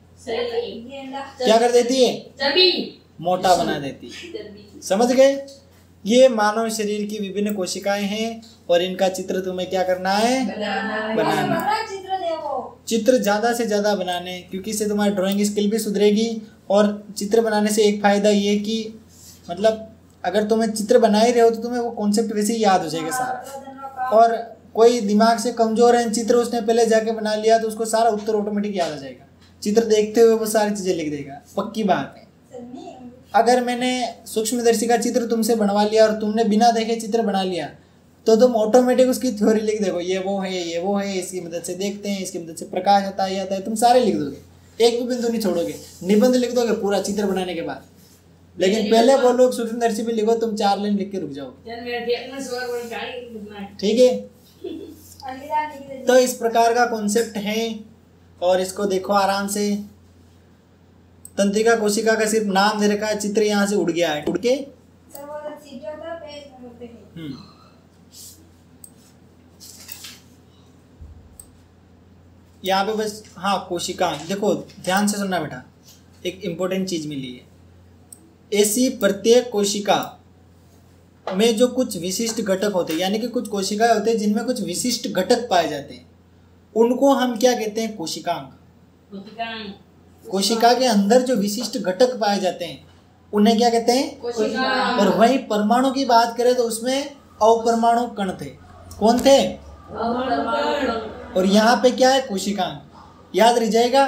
क्या कर देती है? चर्बी मोटा बना देती है। समझ गए? ये मानव शरीर की विभिन्न कोशिकाएं हैं और इनका चित्र तुम्हें क्या करना है? बनाना। चित्र ज्यादा से ज्यादा बनाने, क्योंकि इससे तुम्हारी ड्राइंग स्किल भी सुधरेगी। और चित्र बनाने से एक फायदा ये कि मतलब अगर तुम्हें चित्र बना ही रहे हो तो तुम्हें वो कॉन्सेप्ट वैसे ही याद हो जाएगा सारा। और कोई दिमाग से कमजोर है, चित्र उसने पहले जाके बना लिया तो उसको सारा उत्तर ऑटोमेटिक याद आ जाएगा। चित्र देखते हुए वो सारी चीजें लिख देगा, पक्की बात है। अगर मैंने सूक्ष्मदर्शी का चित्र तुमसे बनवा लिया और तुमने बिना देखे चित्र बना लिया तो तुम ऑटोमेटिक उसकी थ्योरी लिख दोगे, ये वो है, ये वो है, इसकी मदद से देखते हैं, इसकी मदद से प्रकाश आता है, ये आता है, तुम सारे लिख दोगे, एक भी बिंदु नहीं छोड़ोगे। निबंध लिख दोगे पूरा चित्र बनाने के बाद, लेकिन पहले वो लोग सूक्ष्मदर्शी पे लिखो, तुम 4 लाइन लिख के रुक जाओगे, ठीक है? तो इस प्रकार का कॉन्सेप्ट है और इसको देखो आराम से। तंत्रिका कोशिका का सिर्फ नाम दे रखा है, चित्र यहाँ से उड़ गया है, उड़ के यहाँ पे बस। हाँ, कोशिका देखो, ध्यान से सुनना बेटा, एक इम्पोर्टेंट चीज मिली है। ऐसी प्रत्येक कोशिका में जो कुछ विशिष्ट घटक होते हैं, यानी कि कुछ कोशिकाएं होते हैं जिनमें कुछ विशिष्ट घटक पाए जाते हैं, उनको हम क्या कहते हैं? कोशिकांग। कोशिका के अंदर जो विशिष्ट घटक पाए जाते हैं उन्हें क्या कहते हैं? कोशिकांग। और वही परमाणु की बात करें तो उसमें अपरमाणु कण थे। कौन थे? और यहाँ पे क्या है? कोशिकांग। याद रह जाएगा।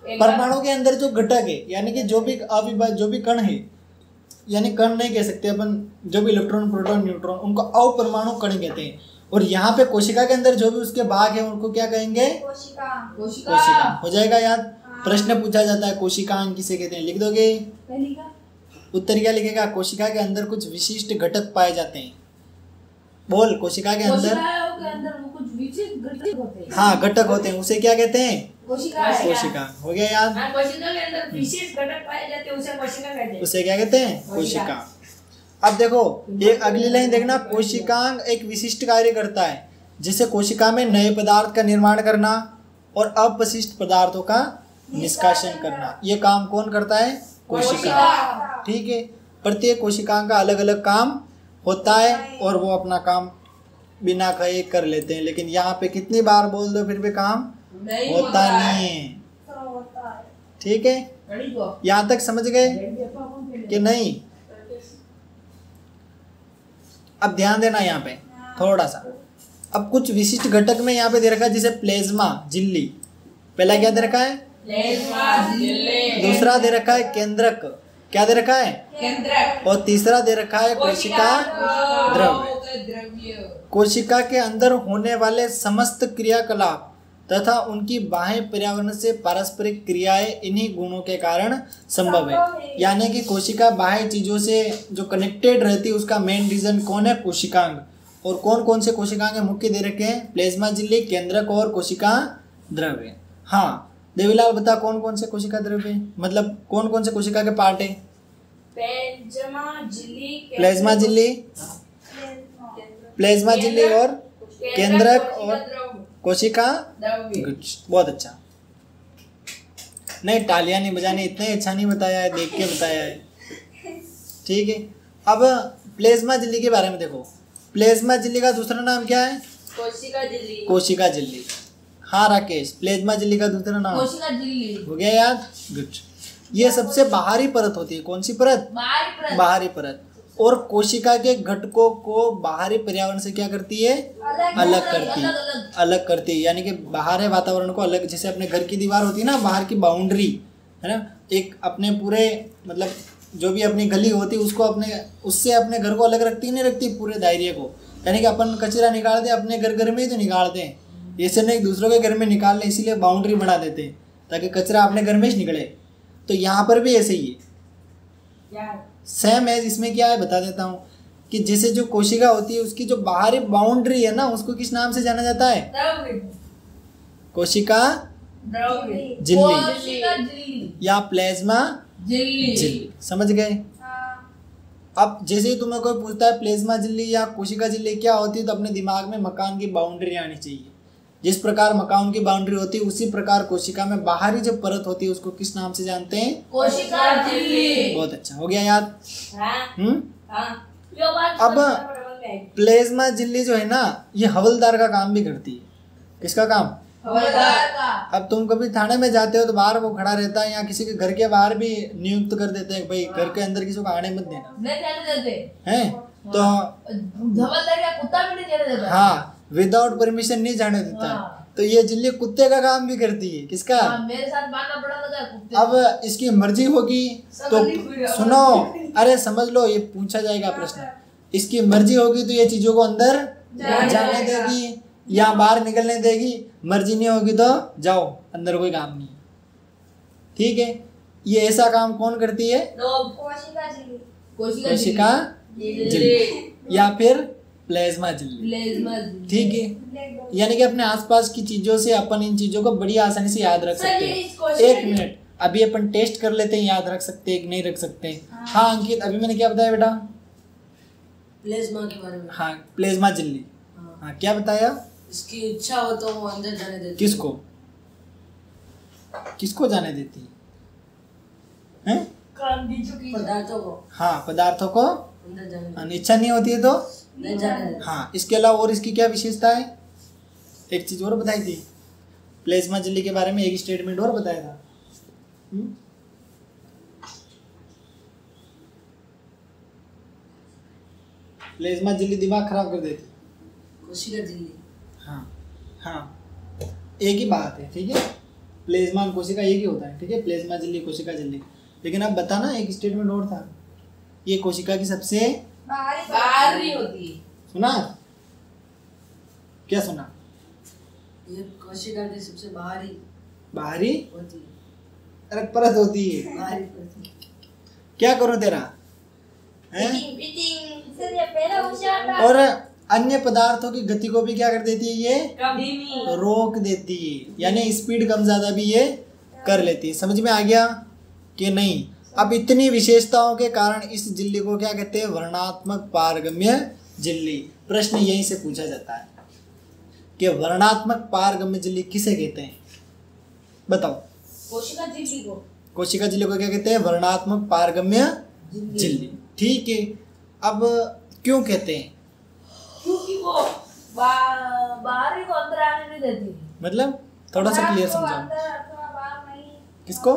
परमाणु के अंदर जो घटक है, यानी कि जो भी कण है, यानी कण नहीं कह सकते अपन, जो भी इलेक्ट्रॉन, प्रोटॉन, न्यूट्रॉन, उनको अपरमाणु कण कहते हैं। और यहाँ पे कोशिका के अंदर जो भी उसके भाग है उनको क्या कहेंगे? कोशिका। हो जाएगा याद? प्रश्न पूछा जाता है कोशिकांग किसे कहते हैं, लिख दोगे? उत्तर क्या लिखेगा? कोशिका के अंदर कुछ विशिष्ट घटक पाए जाते हैं। बोल, कोशिका के अंदर कुछ विशिष्ट घटक होते हैं। हाँ, घटक होते हैं, उसे क्या कहते हैं? कोशिका। हो गया याद? कोशिका के अंदर विशिष्ट घटक पाए जाते हैं, उसे कोशिका कहते हैं। उसे क्या कहते हैं? कोशिका। अब देखो, एक अगली लाइन देखना, कोशिकांग एक विशिष्ट कार्य करता है, जैसे कोशिका में नए पदार्थ का निर्माण करना और अपशिष्ट पदार्थों का निष्कासन करना। ये काम कौन करता है? कोशिका। ठीक है, प्रत्येक कोशिका का अलग अलग काम होता है और वो अपना काम बिना कहे कर लेते हैं, लेकिन यहाँ पे कितनी बार बोल दो फिर भी काम होता नहीं है। ठीक है, यहाँ तक समझ गए कि नहीं? अब ध्यान देना यहाँ पे थोड़ा सा। अब कुछ विशिष्ट घटक में यहाँ पे दे रखा है, जैसे प्लेज्मा झिल्ली। पहला क्या दे रखा है? दूसरा दे रखा है केंद्रक। क्या दे रखा है? केंद्रक। और तीसरा दे रखा है कोशिका द्रव्य। कोशिका के अंदर होने वाले समस्त क्रियाकलाप तथा उनकी बाह्य पर्यावरण से पारस्परिक क्रियाएं इन्हीं गुणों के कारण संभव है। यानी कि कोशिका बाह्य चीजों से जो कनेक्टेड रहती है उसका मेन रीजन कौन है? कोशिकांग। और कौन कौन से कोशिकांग मुख्य दे रखे हैं? प्लेज्मा झिल्ली, केंद्रक और कोशिका द्रव्य। हाँ देवीलाल बता, कौन कौन से कोशिका द्रव्य, मतलब कौन कौन से कोशिका के पार्ट है? प्लेज्मा झिल्ली, प्लेज्मा झिल्ली और केंद्रक और कोशिका। गुड, बहुत अच्छा। नहीं तालियां नहीं बजानी, इतने अच्छा नहीं बताया है, देख के बताया है। ठीक है, अब प्लेज्मा झिल्ली के बारे में देखो। प्लेज्मा झिल्ली का दूसरा नाम क्या है? कोशिका झिल्ली। कोशिका झिल्ली। हाँ राकेश, प्लेज्मा झिल्ली का दूसरा नाम कोशिका झिल्ली हो गया याद? गुड। ये सबसे बाहरी परत होती है। कौन सी परत? बाहरी परत। और कोशिका के घटकों को बाहरी पर्यावरण से क्या करती है? अलग करती है। यानी कि बाहर वातावरण को अलग, जैसे अपने घर की दीवार होती है ना, बाहर की बाउंड्री है ना, एक अपने पूरे मतलब जो भी अपनी गली होती है उसको अपने उससे अपने घर को अलग रखती नहीं रखती, पूरे दायरे को। यानी कि अपन कचरा निकालते हैं अपने घर में ही तो निकालते हैं, ऐसे नहीं दूसरों के घर में निकाल लें, इसीलिए बाउंड्री बना देते हैं ताकि कचरा अपने घर में ही निकले। तो यहाँ पर भी ऐसे ही है, सेम है। इसमें क्या है बता देता हूँ कि जैसे जो कोशिका होती है उसकी जो बाहरी बाउंड्री है ना, उसको किस नाम से जाना जाता है? कोशिका झिल्ली या प्लेज्मा झिल्ली। समझ गए? अब जैसे ही तुम्हें कोई पूछता है प्लेज्मा झिल्ली या कोशिका झिल्ली क्या होती है, तो अपने दिमाग में मकान की बाउंड्री आनी चाहिए। जिस प्रकार मकान की बाउंड्री होती है उसी प्रकार कोशिका में बाहरी जो परत होती है उसको किस नाम से जानते हैं? कोशिका झिल्ली। बहुत अच्छा, हो गया याद? अब प्लेज्मा झिल्ली जो है ना, ये हवलदार का काम भी करती है। किसका काम? हवलदार का। अब तुम कभी थाने में जाते हो तो बाहर वो खड़ा रहता है, या किसी के घर के बाहर भी नियुक्त कर देते हैं, भाई घर के अंदर किसी को आने मत देना, नहीं जाने देते हैं? तो हवलदार का कुत्ता भी नहीं जाने देता। हाँ, विदाउट परमिशन नहीं जाने देता है। तो ये झिल्ली कुत्ते का काम भी करती है। किसका? मेरे साथ मानना पड़ा था कुत्ते। अब इसकी मर्जी होगी तो सुनो, अरे समझ लो, ये पूछा जाएगा प्रश्न। इसकी मर्जी होगी तो ये चीजों को अंदर जाने देगी या बाहर निकलने देगी, मर्जी नहीं होगी तो जाओ अंदर, कोई काम नहीं। ठीक है, ये ऐसा काम कौन करती है? कोशिका झिल्ली या फिर प्लेज्मा झिल्ली। ठीक है, यानी कि अपने आसपास की चीजों से अपन इन चीजों को बड़ी आसानी से याद रख सकते हैं। एक मिनट, अभी अपन टेस्ट कर लेते हैं, याद रख सकते हैं कि नहीं रख सकते। हाँ अंकित, अभी मैंने क्या बताया बेटा? प्लेज्मा के बारे में। हाँ, प्लेज्मा झिल्ली। हाँ, क्या बताया? इसकी इच्छा हो तो वो अंदर जाने देती है। किसको? किसको जाने देती है? पदार्थों को। हाँ, पदार्थों को अंदर जाने इच्छा नहीं होती है तो नहीं जाने देती। हाँ, इसके अलावा और इसकी क्या विशेषता है? एक चीज और बताई थी प्लेज्मा झिल्ली के बारे में, एक स्टेटमेंट और बताया था। प्लेज्मा झिल्ली दिमाग खराब कर देती। कोशिका झिल्ली। हाँ हाँ, एक ही बात है। ठीक है, प्लेज्मा और कोशिका एक ही होता है। ठीक है, प्लेज्मा झिल्ली, कोशिका झिल्ली। लेकिन अब बताना, एक स्टेटमेंट और था, ये कोशिका की सबसे बाहरी होती है। सुना? क्या सुना? ये कोशिका की सबसे बाहरी होती है। अरे परत होती है। बाहरी होती। क्या करूं तेरा हैं? और अन्य पदार्थों की गति को भी क्या कर देती है? ये रोक देती है, यानी स्पीड कम ज्यादा भी ये कर लेती है। समझ में आ गया कि नहीं? अब इतनी विशेषताओं के कारण इस झिल्ली को क्या कहते हैं? वर्णात्मक पारगम्य झिल्ली। प्रश्न यहीं से पूछा जाता है कि वर्णात्मक पारगम्य झिल्ली किसे कहते हैं? बताओ। कोशिका झिल्ली को, कोशिका झिल्ली को क्या कहते हैं? वर्णात्मक पारगम्य झिल्ली। ठीक है, अब क्यों कहते हैं? क्योंकि वो बाहरी को अंदर आने नहीं देती। मतलब थोड़ा सा क्लियर समझाओ। अंदर अथवा बाहर नहीं, किसको?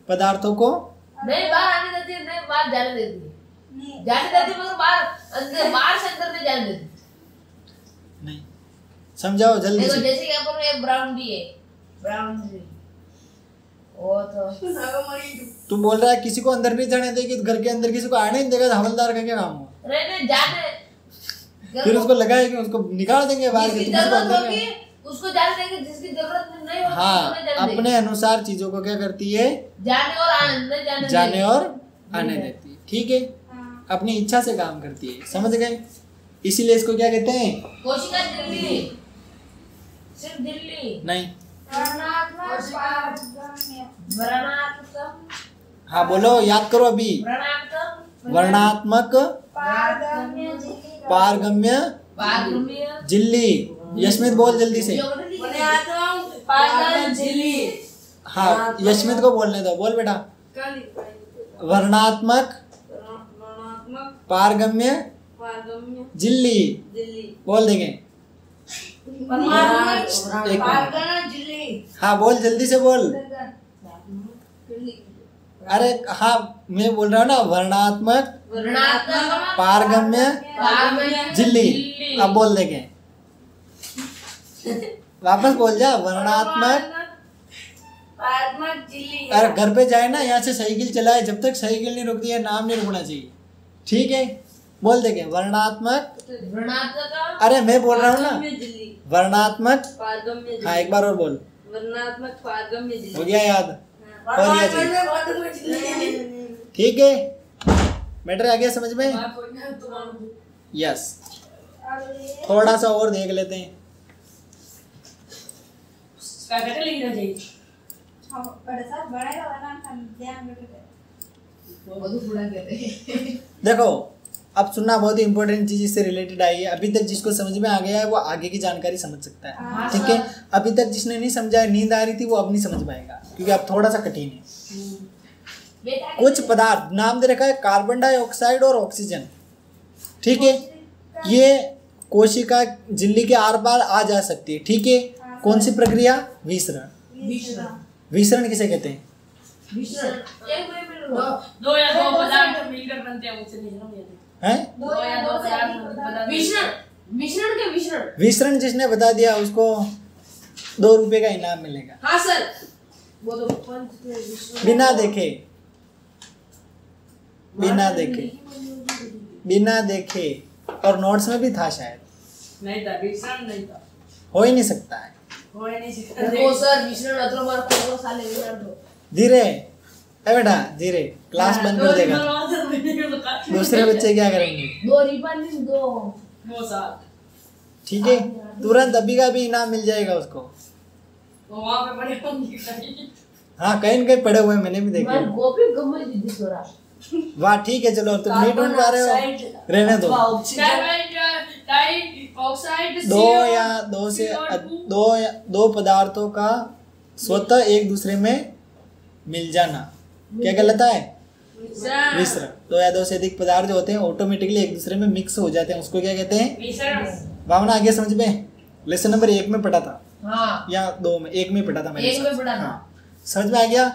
पदार्थों को नहीं बाहर आने देती है, नहीं बाहर जाने देती है, नहीं जाने देती है, मगर बाहर से अंदर नहीं जाने देती। नहीं, समझाओ जल्दी देखो से। जैसे कि अपन ये ब्राउन डी है, ब्राउन डी वो तो तू बोल रहा है किसी को अंदर नहीं जाने देगी, घर के अंदर किसी को आने नहीं देगा, तो हवलदार का क्या काम हुआ? नहीं जाने, फिर उसको लगाएंगे, उसको निकाल देंगे बाहर के, जिसकी तुम उसको जरूरत अंदर होगी उसको जाने देंगे, जिसकी जरूरत नहीं होगी हाँ, उसको नहीं जाने अपने अनुसार चीजों को क्या करती है? जाने और आने नहीं जाने जाने देगी। और आने देती है। ठीक है, हाँ। अपनी इच्छा से काम करती है, समझ गए? इसीलिए इसको क्या कहते हैं? कोशिका झिल्ली, सिर्फ झिल्ली नहीं, वर्णात्मक पारगम्य वर्णात्मक, हाँ बोलो, याद करो अभी। वर्णात्मक पारगम्य झिल्ली का पारगम्य पारगम्य झिल्ली। यशमित बोल जल्दी से। पारगम्य झिल्ली, हाँ, यशमित को बोलने दो, बोल बेटा। वर्णात्मक पारगम्य झिल्ली बोल देंगे। एक मिनट, हाँ बोल, जल्दी से बोल। अरे हाँ, मैं बोल रहा हूँ ना, वर्णात्मक वर्णात्मक पारगम्य पारगम्य झिल्ली। अब बोल देंगे, वापस बोल जा। वर्णात्मक, झिल्ली अरे घर पे जाए ना, यहाँ से साइकिल चलाए, जब तक साइकिल नहीं रुकती है नाम नहीं रुकना चाहिए। ठीक है, बोल देंगे वर्णात्मक। वर्णात्मक, अरे मैं बोल रहा हूँ ना, वर्णात्मक। पारगम्य हाँ एक बार और बोल। वर्णात्मक पारगम्य झिल्ली। हो गया याद? और क्या चाहिए? ठीक है, मैटर आ गया समझ में? यस, थोड़ा सा और देख लेते हैं। देखो, अब सुनना बहुत ही इंपॉर्टेंट चीज इससे रिलेटेड आई है। अभी तक जिसको समझ में आ गया है वो आगे की जानकारी समझ सकता है। ठीक है, अभी तक जिसने नहीं समझा है, नींद आ रही थी, वो अब नहीं समझ पाएगा, क्योंकि अब थोड़ा सा कठिन है। कुछ पदार्थ नाम दे रखा है, कार्बन डाइऑक्साइड और ऑक्सीजन। ठीक है, ये कोशिका झिल्ली के आर पार आ जा सकती है। ठीक है, कौन सी प्रक्रिया? विसरण। विसरण किसे कहते हैं? दो या दो पदार्थ मिलकर बनते हैं, उसे हैं? दो या दो पदार्थ मिश्रण के मिश्रण। विसरण जिसने बता दिया उसको 2 रुपए का इनाम मिलेगा। हाँ सर, वो तो पंच बिना देखे, बिना देखे, और नोट्स में भी था शायद। नहीं था, मिश्रण नहीं था, हो ही नहीं सकता है। हो ही नहीं सकता। देखो सर, मिश्रण अतरो बार को साले विचार दो। धीरे, ए बेटा धीरे, क्लास बंद कर देगा, दूसरे बच्चे क्या करेंगे? दो रिबन, दो साथ। ठीक है, तुरंत अभी का भी इनाम मिल जाएगा उसको। तो वहाँ पे पड़े होंगे। हाँ, कहीं न कहीं पड़े हुए मैंने भी देखे। गोपी गम्मे दीदी सोरा। वाह, ठीक है, चलो तुम नहीं ढूंढ पा रहे हो, रहने दो। दो पदार्थों का स्वतः एक दूसरे में मिल जाना क्या कहलाता है? मिश्रण। 2 या 2 से अधिक पदार्थ जो होते हैं ऑटोमेटिकली एक दूसरे में मिक्स हो जाते हैं, उसको क्या कहते हैं? भावना आगे समझ में? लेसन नंबर 1 में पढ़ा था। हाँ। या 2 में? 1 में पढ़ा था मैंने। 1 में पढ़ा था। हाँ। समझ में आ गया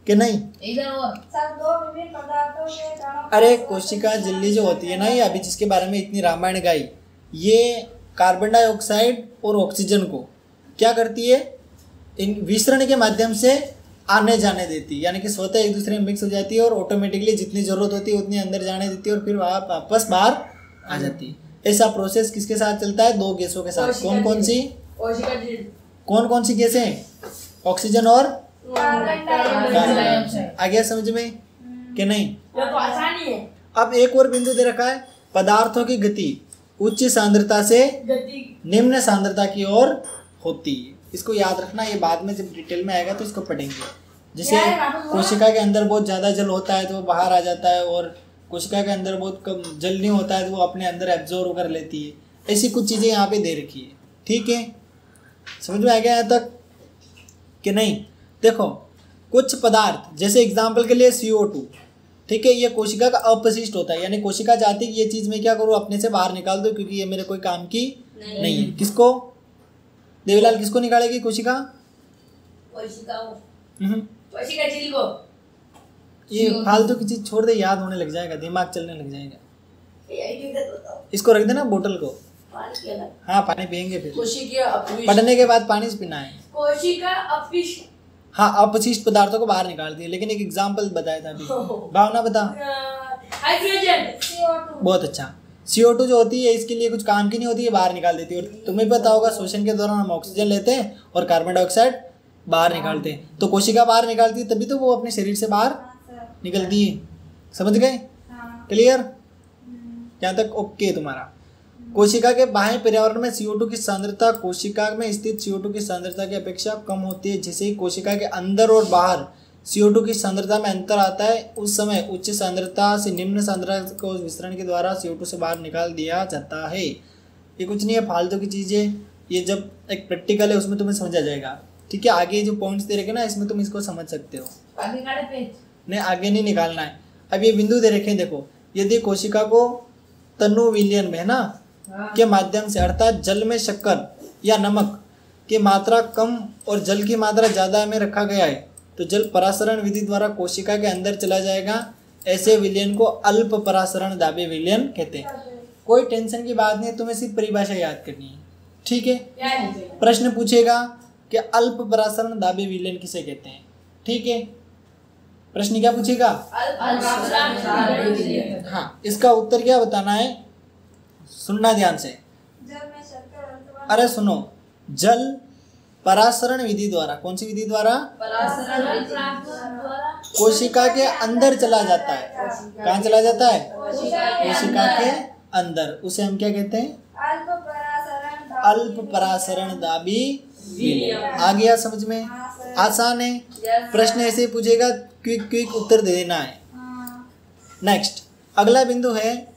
कि नहीं? इधर और सर, 2 विभिन्न पदार्थों के कणों अरे कोशिका झिल्ली जो होती है ना, ये अभी जिसके बारे में इतनी रामायण गाई, ये कार्बन डाइऑक्साइड और ऑक्सीजन को क्या करती है? इन विसरण के माध्यम से आने जाने देती है, यानी कि स्वतः एक दूसरे में मिक्स हो जाती है और ऑटोमेटिकली जितनी जरूरत होती है उतनी अंदर जाने देती है और फिर वापस बाहर आ जाती है। ऐसा प्रोसेस किसके साथ चलता है? 2 गैसों के साथ। कौन कौन सी? कौन कौन सी गैसें? ऑक्सीजन और कार्बन डाइऑक्साइड। आ गया समझ में कि नहीं? ये तो आसानी है। अब एक और बिंदु दे रखा है, पदार्थों की गति उच्च सांद्रता से निम्न सांद्रता की ओर होती है। इसको याद रखना, ये बाद में जब डिटेल में आएगा तो इसको पढ़ेंगे। जैसे कोशिका के अंदर बहुत ज़्यादा जल होता है तो वो बाहर आ जाता है, और कोशिका के अंदर बहुत कम जल नहीं होता है तो वो अपने अंदर एब्जॉर्ब कर लेती है। ऐसी कुछ चीज़ें यहाँ पे दे रखी है। ठीक है, समझ में आ गया यहाँ तक कि नहीं? देखो कुछ पदार्थ जैसे एग्जाम्पल के लिए CO2, ठीक है, ये कोशिका का अपशिष्ट होता है, यानी कोशिका चाहती है कि ये चीज़ मैं क्या करूँ, अपने से बाहर निकाल दूँ क्योंकि ये मेरे कोई काम की नहीं है। किसको देवीलाल, किसको निकालेगी कोशिका? कोशिका झिल्ली को। ये फालतू की चीज छोड़ दे, याद होने लग जाएगा, दिमाग चलने लग जाएगा। इसको रख देना बोतल को। हाँ पानी पियेंगे फिर, पढ़ने के बाद पानी पीना है। कोशिका अपशिष्ट, हाँ अपशिष्ट पदार्थों को बाहर निकाल दिए, लेकिन एक एग्जाम्पल बताया था अभी। भावना बता। हाइड्रोजन। बहुत अच्छा। CO2 जो होती है इसके लिए कुछ काम की नहीं होती है, बाहर निकाल देती है। और तुम्हें पता होगा श्वसन के दौरान हम ऑक्सीजन लेते हैं और कार्बन डाइऑक्साइड बाहर निकालते हैं, तो कोशिका बाहर निकालती है तभी तो वो अपने शरीर से बाहर निकलती है। समझ गए? क्लियर? यहाँ तक ओके तुम्हारा। कोशिका के बाह्य पर्यावरण में CO2 की सांद्रता कोशिका में स्थित CO2 की सांद्रता की अपेक्षा कम होती है। जैसे ही कोशिका के अंदर और बाहर CO2 की सांद्रता में अंतर आता है, उस समय उच्च सांद्रता से निम्न सांद्रता को विसरण के द्वारा CO2 से बाहर निकाल दिया जाता है। ये कुछ नहीं है, फालतू की चीज़ें। ये जब एक प्रैक्टिकल है उसमें तुम्हें समझ आ जाएगा, ठीक है। आगे जो पॉइंट्स दे रखे ना, इसमें तुम इसको समझ सकते हो। नहीं आगे नहीं निकालना है। अब ये बिंदु दे रखे हैं, देखो, यदि कोशिका को तनु विलयन में ना के माध्यम से, अर्थात जल में शक्कर या नमक की मात्रा कम और जल की मात्रा ज़्यादा में रखा गया है, तो जल परासरण विधि द्वारा कोशिका के अंदर चला जाएगा। ऐसे विलयन को अल्प परासरण दाबी विलयन कहते हैं। कोई टेंशन की बात नहीं है, तुम्हें सिर्फ परिभाषा याद करनी है, ठीक है। प्रश्न पूछेगा कि अल्प परासरण दाबी विलयन किसे कहते हैं, ठीक है। प्रश्न क्या पूछेगा? हाँ, इसका उत्तर क्या बताना है, सुनना ध्यान से। अरे सुनो, जल परासरण विधि द्वारा, कौन सी विधि द्वारा? कोशिका के अंदर चला जाता है। कहाँ चला जाता है? कोशिका के अंदर। उसे हम क्या कहते हैं? अल्प परासरण दाबी विलयन। आ गया समझ में? आसान है। प्रश्न ऐसे ही पूछेगा, क्विक क्विक उत्तर दे देना है। नेक्स्ट अगला बिंदु है,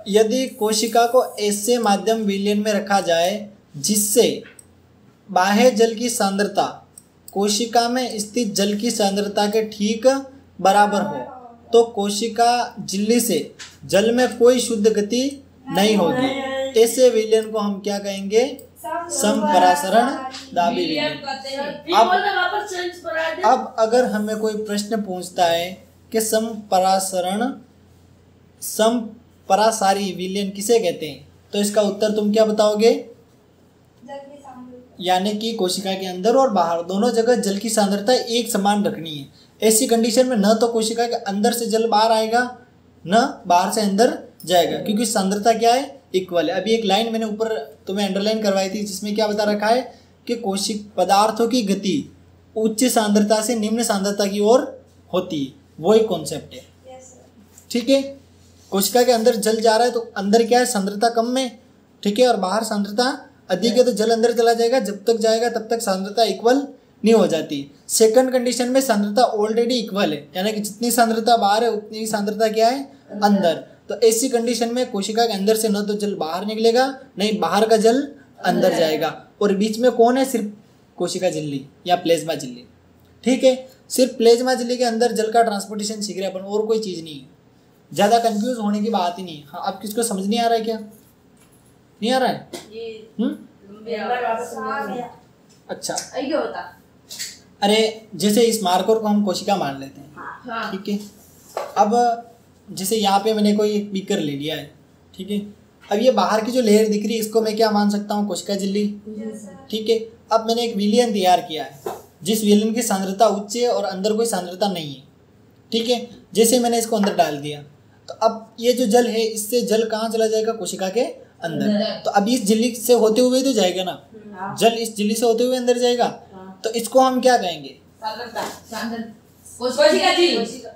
यदि कोशिका को ऐसे माध्यम विलयन में रखा जाए जिससे बाह्य जल की सांद्रता कोशिका में स्थित जल की सांद्रता के ठीक बराबर हो, तो कोशिका झिल्ली से जल में कोई शुद्ध गति नहीं होगी। ऐसे विलयन को हम क्या कहेंगे? समपरासरण दाबी विलयन। अब अगर हमें कोई प्रश्न पूछता है कि समपरासारी विलयन किसे कहते हैं, तो इसका उत्तर तुम क्या बताओगे? यानी कि कोशिका के अंदर और बाहर दोनों जगह जल की सांद्रता एक समान रखनी है। ऐसी कंडीशन में न तो कोशिका के अंदर से जल बाहर आएगा, न बाहर से अंदर जाएगा, क्योंकि सांद्रता क्या है? इक्वल है। अभी एक लाइन मैंने ऊपर तुम्हें अंडरलाइन करवाई थी जिसमें क्या बता रखा है कि कोशिक पदार्थों की गति उच्च सांद्रता से निम्न सांद्रता की ओर होती है। वही कॉन्सेप्ट है, ठीक है। कोशिका के अंदर जल जा रहा है तो अंदर क्या है? सांद्रता कम में, ठीक है, और बाहर सांद्रता अधिक है, तो जल अंदर चला जाएगा। जब तक जाएगा तब तक सांद्रता इक्वल नहीं हो जाती। सेकंड कंडीशन में सांद्रता ऑलरेडी इक्वल है, यानी कि जितनी सांद्रता बाहर है उतनी सांद्रता क्या है? अंदर। तो ऐसी कंडीशन में कोशिका के अंदर से न तो जल बाहर निकलेगा, नहीं बाहर का जल अंदर जाएगा, और बीच में कौन है? सिर्फ कोशिका झिल्ली या प्लेज्मा झिल्ली, ठीक है। सिर्फ प्लेज्मा झिल्ली के अंदर जल का ट्रांसपोर्टेशन सीख रहे अपन, और कोई चीज़ नहीं है। ज़्यादा कंफ्यूज होने की बात ही नहीं। हाँ, अब किसको समझ नहीं आ रहा है? क्या नहीं आ रहा है? अच्छा, अरे जैसे इस मार्कर को हम कोशिका मान लेते हैं, ठीक है। अब जैसे यहाँ पे मैंने कोई एक बीकर ले लिया है, ठीक है। अब ये बाहर की जो लेयर दिख रही है इसको मैं क्या मान सकता हूँ? कोशिका झिल्ली, ठीक है। अब मैंने एक विलयन तैयार किया है जिस विलयन की सांद्रता उच्च है और अंदर कोई सांद्रता नहीं है, ठीक है। जैसे मैंने इसको अंदर डाल दिया तो अब ये जो जल है इससे जल कहाँ चला जाएगा? कोशिका के अंदर। तो अब इस झिल्ली से होते हुए तो जाएगा ना, जल इस झिल्ली से होते हुए अंदर जाएगा, तो इसको हम क्या कहेंगे?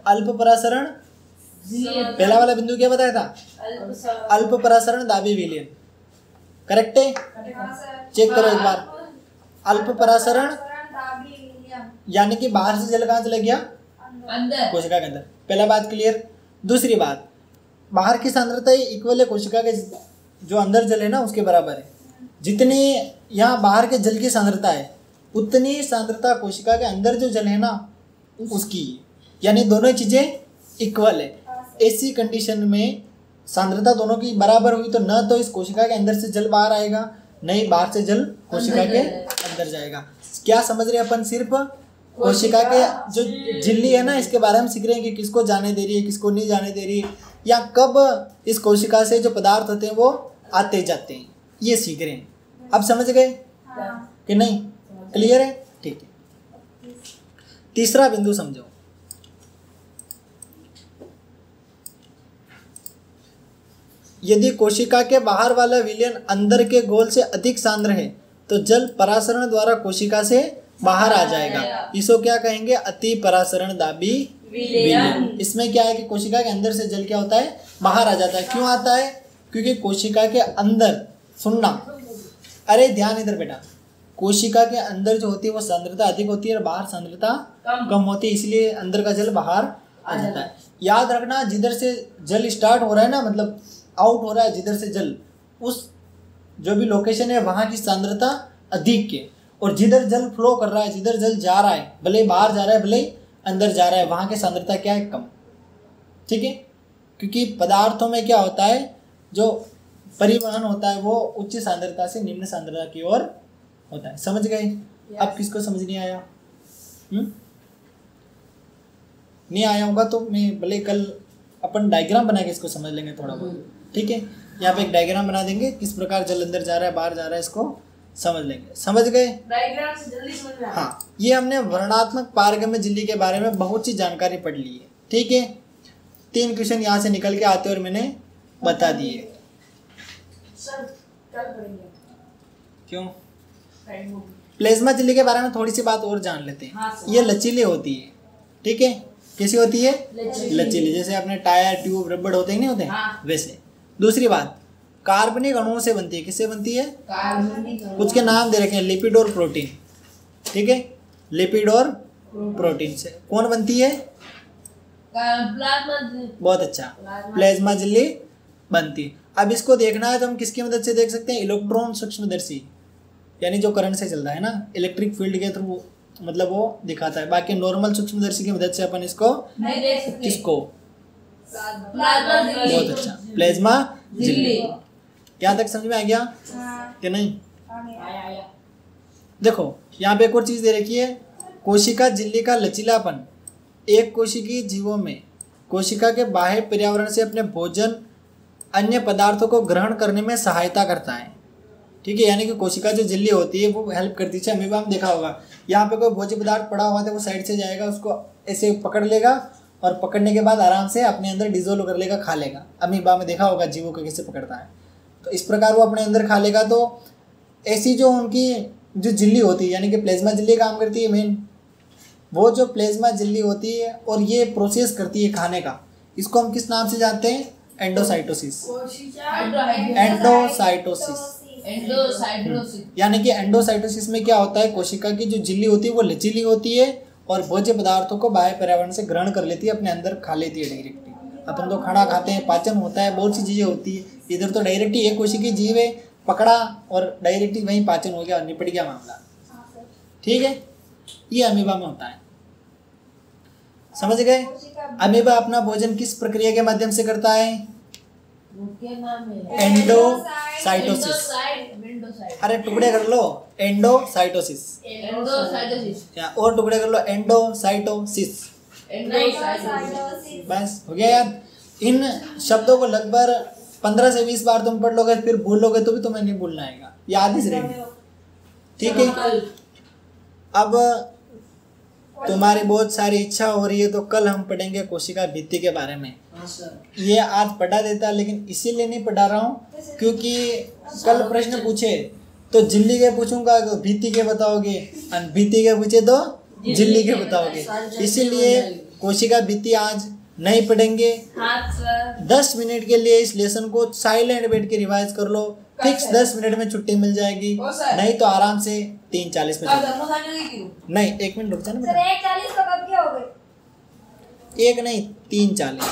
अल्प परासरण। पहला वाला बिंदु क्या बताया था? अल्प परासरण दाबी विलयन, करेक्ट है? चेक करो एक बार। अल्प परासरण यानी कि बाहर से जल कहाँ चला गया? अंदर, कोशिका के अंदर। पहला बात क्लियर। दूसरी बात, बाहर की सांद्रता इक्वल है कोशिका के जो अंदर जल है ना उसके बराबर है। जितनी यहाँ बाहर के जल की सांद्रता है उतनी सांद्रता कोशिका के अंदर जो जल है ना उसकी, यानी दोनों चीजें इक्वल है। ऐसी कंडीशन में सांद्रता दोनों की बराबर हुई तो न तो इस कोशिका के अंदर से जल बाहर आएगा, न ही बाहर से जल कोशिका के अंदर जाएगा। क्या समझ रहे हैं अपन? सिर्फ कोशिका के जो झिल्ली है ना इसके बारे में सीख रहे हैं कि किसको जाने दे रही है, किसको नहीं जाने दे रही है, या कब इस कोशिका से जो पदार्थ होते हैं वो आते जाते हैं, ये सीख रहे हैं। अब समझ गए कि नहीं? क्लियर है? ठीक है। तीसरा बिंदु समझो। यदि कोशिका के बाहर वाला विलयन अंदर के गोल से अधिक सांद्र है तो जल परासरण द्वारा कोशिका से बाहर आ जाएगा। इसको क्या कहेंगे? अति परासरण दाबी विलयन। इसमें क्या है कि कोशिका के अंदर से जल क्या होता है? बाहर आ जाता है। क्यों आता है? क्योंकि कोशिका के अंदर, सुनना, अरे ध्यान इधर बेटा, कोशिका के अंदर जो होती है वो सांद्रता अधिक होती है और बाहर सांद्रता कम होती है, इसलिए अंदर का जल बाहर आ जाता है। याद रखना, जिधर से जल स्टार्ट हो रहा है ना, मतलब आउट हो रहा है जिधर से जल, उस जो भी लोकेशन है वहाँ की सांद्रता अधिक है, और जिधर जल फ्लो कर रहा है, जिधर जल जा रहा है, भले बाहर जा रहा है भले अंदर जा रहा है, वहाँ की सांद्रता क्या है? कम। ठीक है? क्योंकि पदार्थों में क्या होता है, जो परिवहन होता है वो उच्च सांद्रता से निम्न सांद्रता की ओर होता है। समझ गए? अब किसको समझ नहीं आया? नहीं आया होगा तो मैं भले कल अपन डायग्राम बना के इसको समझ लेंगे थोड़ा बहुत। ठीक है? यहाँ पे एक डायग्राम बना देंगे, किस प्रकार जल अंदर जा रहा है बाहर जा रहा है, इसको समझ लेंगे। समझ गए? डायग्राम से जल्दी समझ में। हाँ, ये हमने वर्णात्मक पारगम्य झिल्ली के बारे में बहुत सी जानकारी पढ़ ली है। ठीक है? 3 क्वेश्चन यहाँ से निकल के आते और मैंने बता दिए। सर कल पढ़ेंगे। क्यों? प्लाज्मा झिल्ली के बारे में थोड़ी सी बात और जान लेते हैं। हाँ, ये लचीली होती है। ठीक है? कैसी होती है? लचीली। जैसे अपने टायर, ट्यूब, रबड़ होते हैं नहीं होते? हाँ। वैसे। दूसरी बात, कार्बनिक अणुओं से बनती है। किससे बनती है? कुछ के नाम दे रखे हैं, लिपिड और प्रोटीन। ठीक है? लिपिड और प्रोटीन से कौन बनती है? बहुत अच्छा, प्लाज्मा झिल्ली बनती है। अब इसको देखना है तो हम किसकी मदद से देख सकते हैं? इलेक्ट्रॉन सूक्ष्मदर्शी, यानी जो करंट से चलता है ना, इलेक्ट्रिक फील्ड के थ्रू, मतलब वो दिखाता है। बाकी नॉर्मल सूक्ष्मदर्शी की मदद से अपन इसको नहीं देख सकते। किसको? प्लाज्मा बहुत अच्छा, प्लाज्मा झिल्ली। यहाँ तक समझ में आ गया कि नहीं? आया। देखो यहाँ पे एक और चीज दे रखी है, कोशिका झिल्ली का लचीलापन एक कोशिकीय जीवों में कोशिका के बाह्य पर्यावरण से अपने भोजन अन्य पदार्थों को ग्रहण करने में सहायता करता है। ठीक है? यानी कि कोशिका जो झिल्ली होती है वो हेल्प करती है। अमीबा में देखा होगा, यहाँ पे कोई भोज्य पदार्थ पड़ा हुआ था, वो साइड से जाएगा, उसको ऐसे पकड़ लेगा और पकड़ने के बाद आराम से अपने अंदर डिजोल्व कर लेगा, खा लेगा। अमीबा में देखा होगा जीवों को कैसे पकड़ता है, तो इस प्रकार वो अपने अंदर खा लेगा। तो ऐसी जो उनकी जो झिल्ली होती है, यानी कि प्लाज्मा झिल्ली काम करती है मेन, वो जो प्लाज्मा झिल्ली होती है और ये प्रोसेस करती है खाने का, इसको हम किस नाम से जानते हैं? एंडोसाइटोसिस। एंडोसाइटोसिस। यानी कि एंडोसाइटोसिस में क्या होता है, कोशिका की जो झिल्ली होती है वो लचीली होती है और भोज्य पदार्थों को बाह्य पर्यावरण से ग्रहण कर लेती है, अपने अंदर खा लेती है डायरेक्टली। अपन तो खाना खाते हैं, पाचन होता है, बहुत सी चीज़ें होती है। इधर तो डायरेक्ट ही एक कोशिकीय जीव है, पकड़ा और डायरेक्ट ही वहीं पाचन हो गया, निपट गया मामला। ठीक है? ये अमीबा में होता है। समझ गए? अमीबा अपना भोजन किस प्रक्रिया के माध्यम से करता है? एंडोसाइटोसिस। अरे टुकड़े कर लो, एंडोसाइटोसिस, और टुकड़े कर लो, एंडोसाइटोसिस। बस हो गया याद। इन शब्दों को लगभग 15 से 20 बार तुम पढ़ लोगे, फिर भूल लोगे तो भी तुम्हें नहीं भूलना आएगा, याद ही रहेगा। ठीक है? अब तुम्हारी बहुत सारी इच्छा हो रही है तो कल हम पढ़ेंगे कोशिका भित्ति के बारे में। ये आज पढ़ा देता, लेकिन इसीलिए नहीं पढ़ा रहा हूँ क्योंकि कल प्रश्न पूछे तो झिल्ली के पूछूंगा तो भित्ति के बताओगे, और भित्ति के पूछे तो झिल्ली के बताओगे। इसीलिए कोशिका भित्ति आज नहीं पढ़ेंगे। 10 मिनट के लिए इस लेसन को साइलेंट बैठ के रिवाइज कर लो, फिक्स 10 मिनट में छुट्टी मिल जाएगी, नहीं तो आराम से 3:40 में नहीं, 1 मिनट रुक जाना बेटा। 1:40 तो कब के हो गए? 1 नहीं 3:40।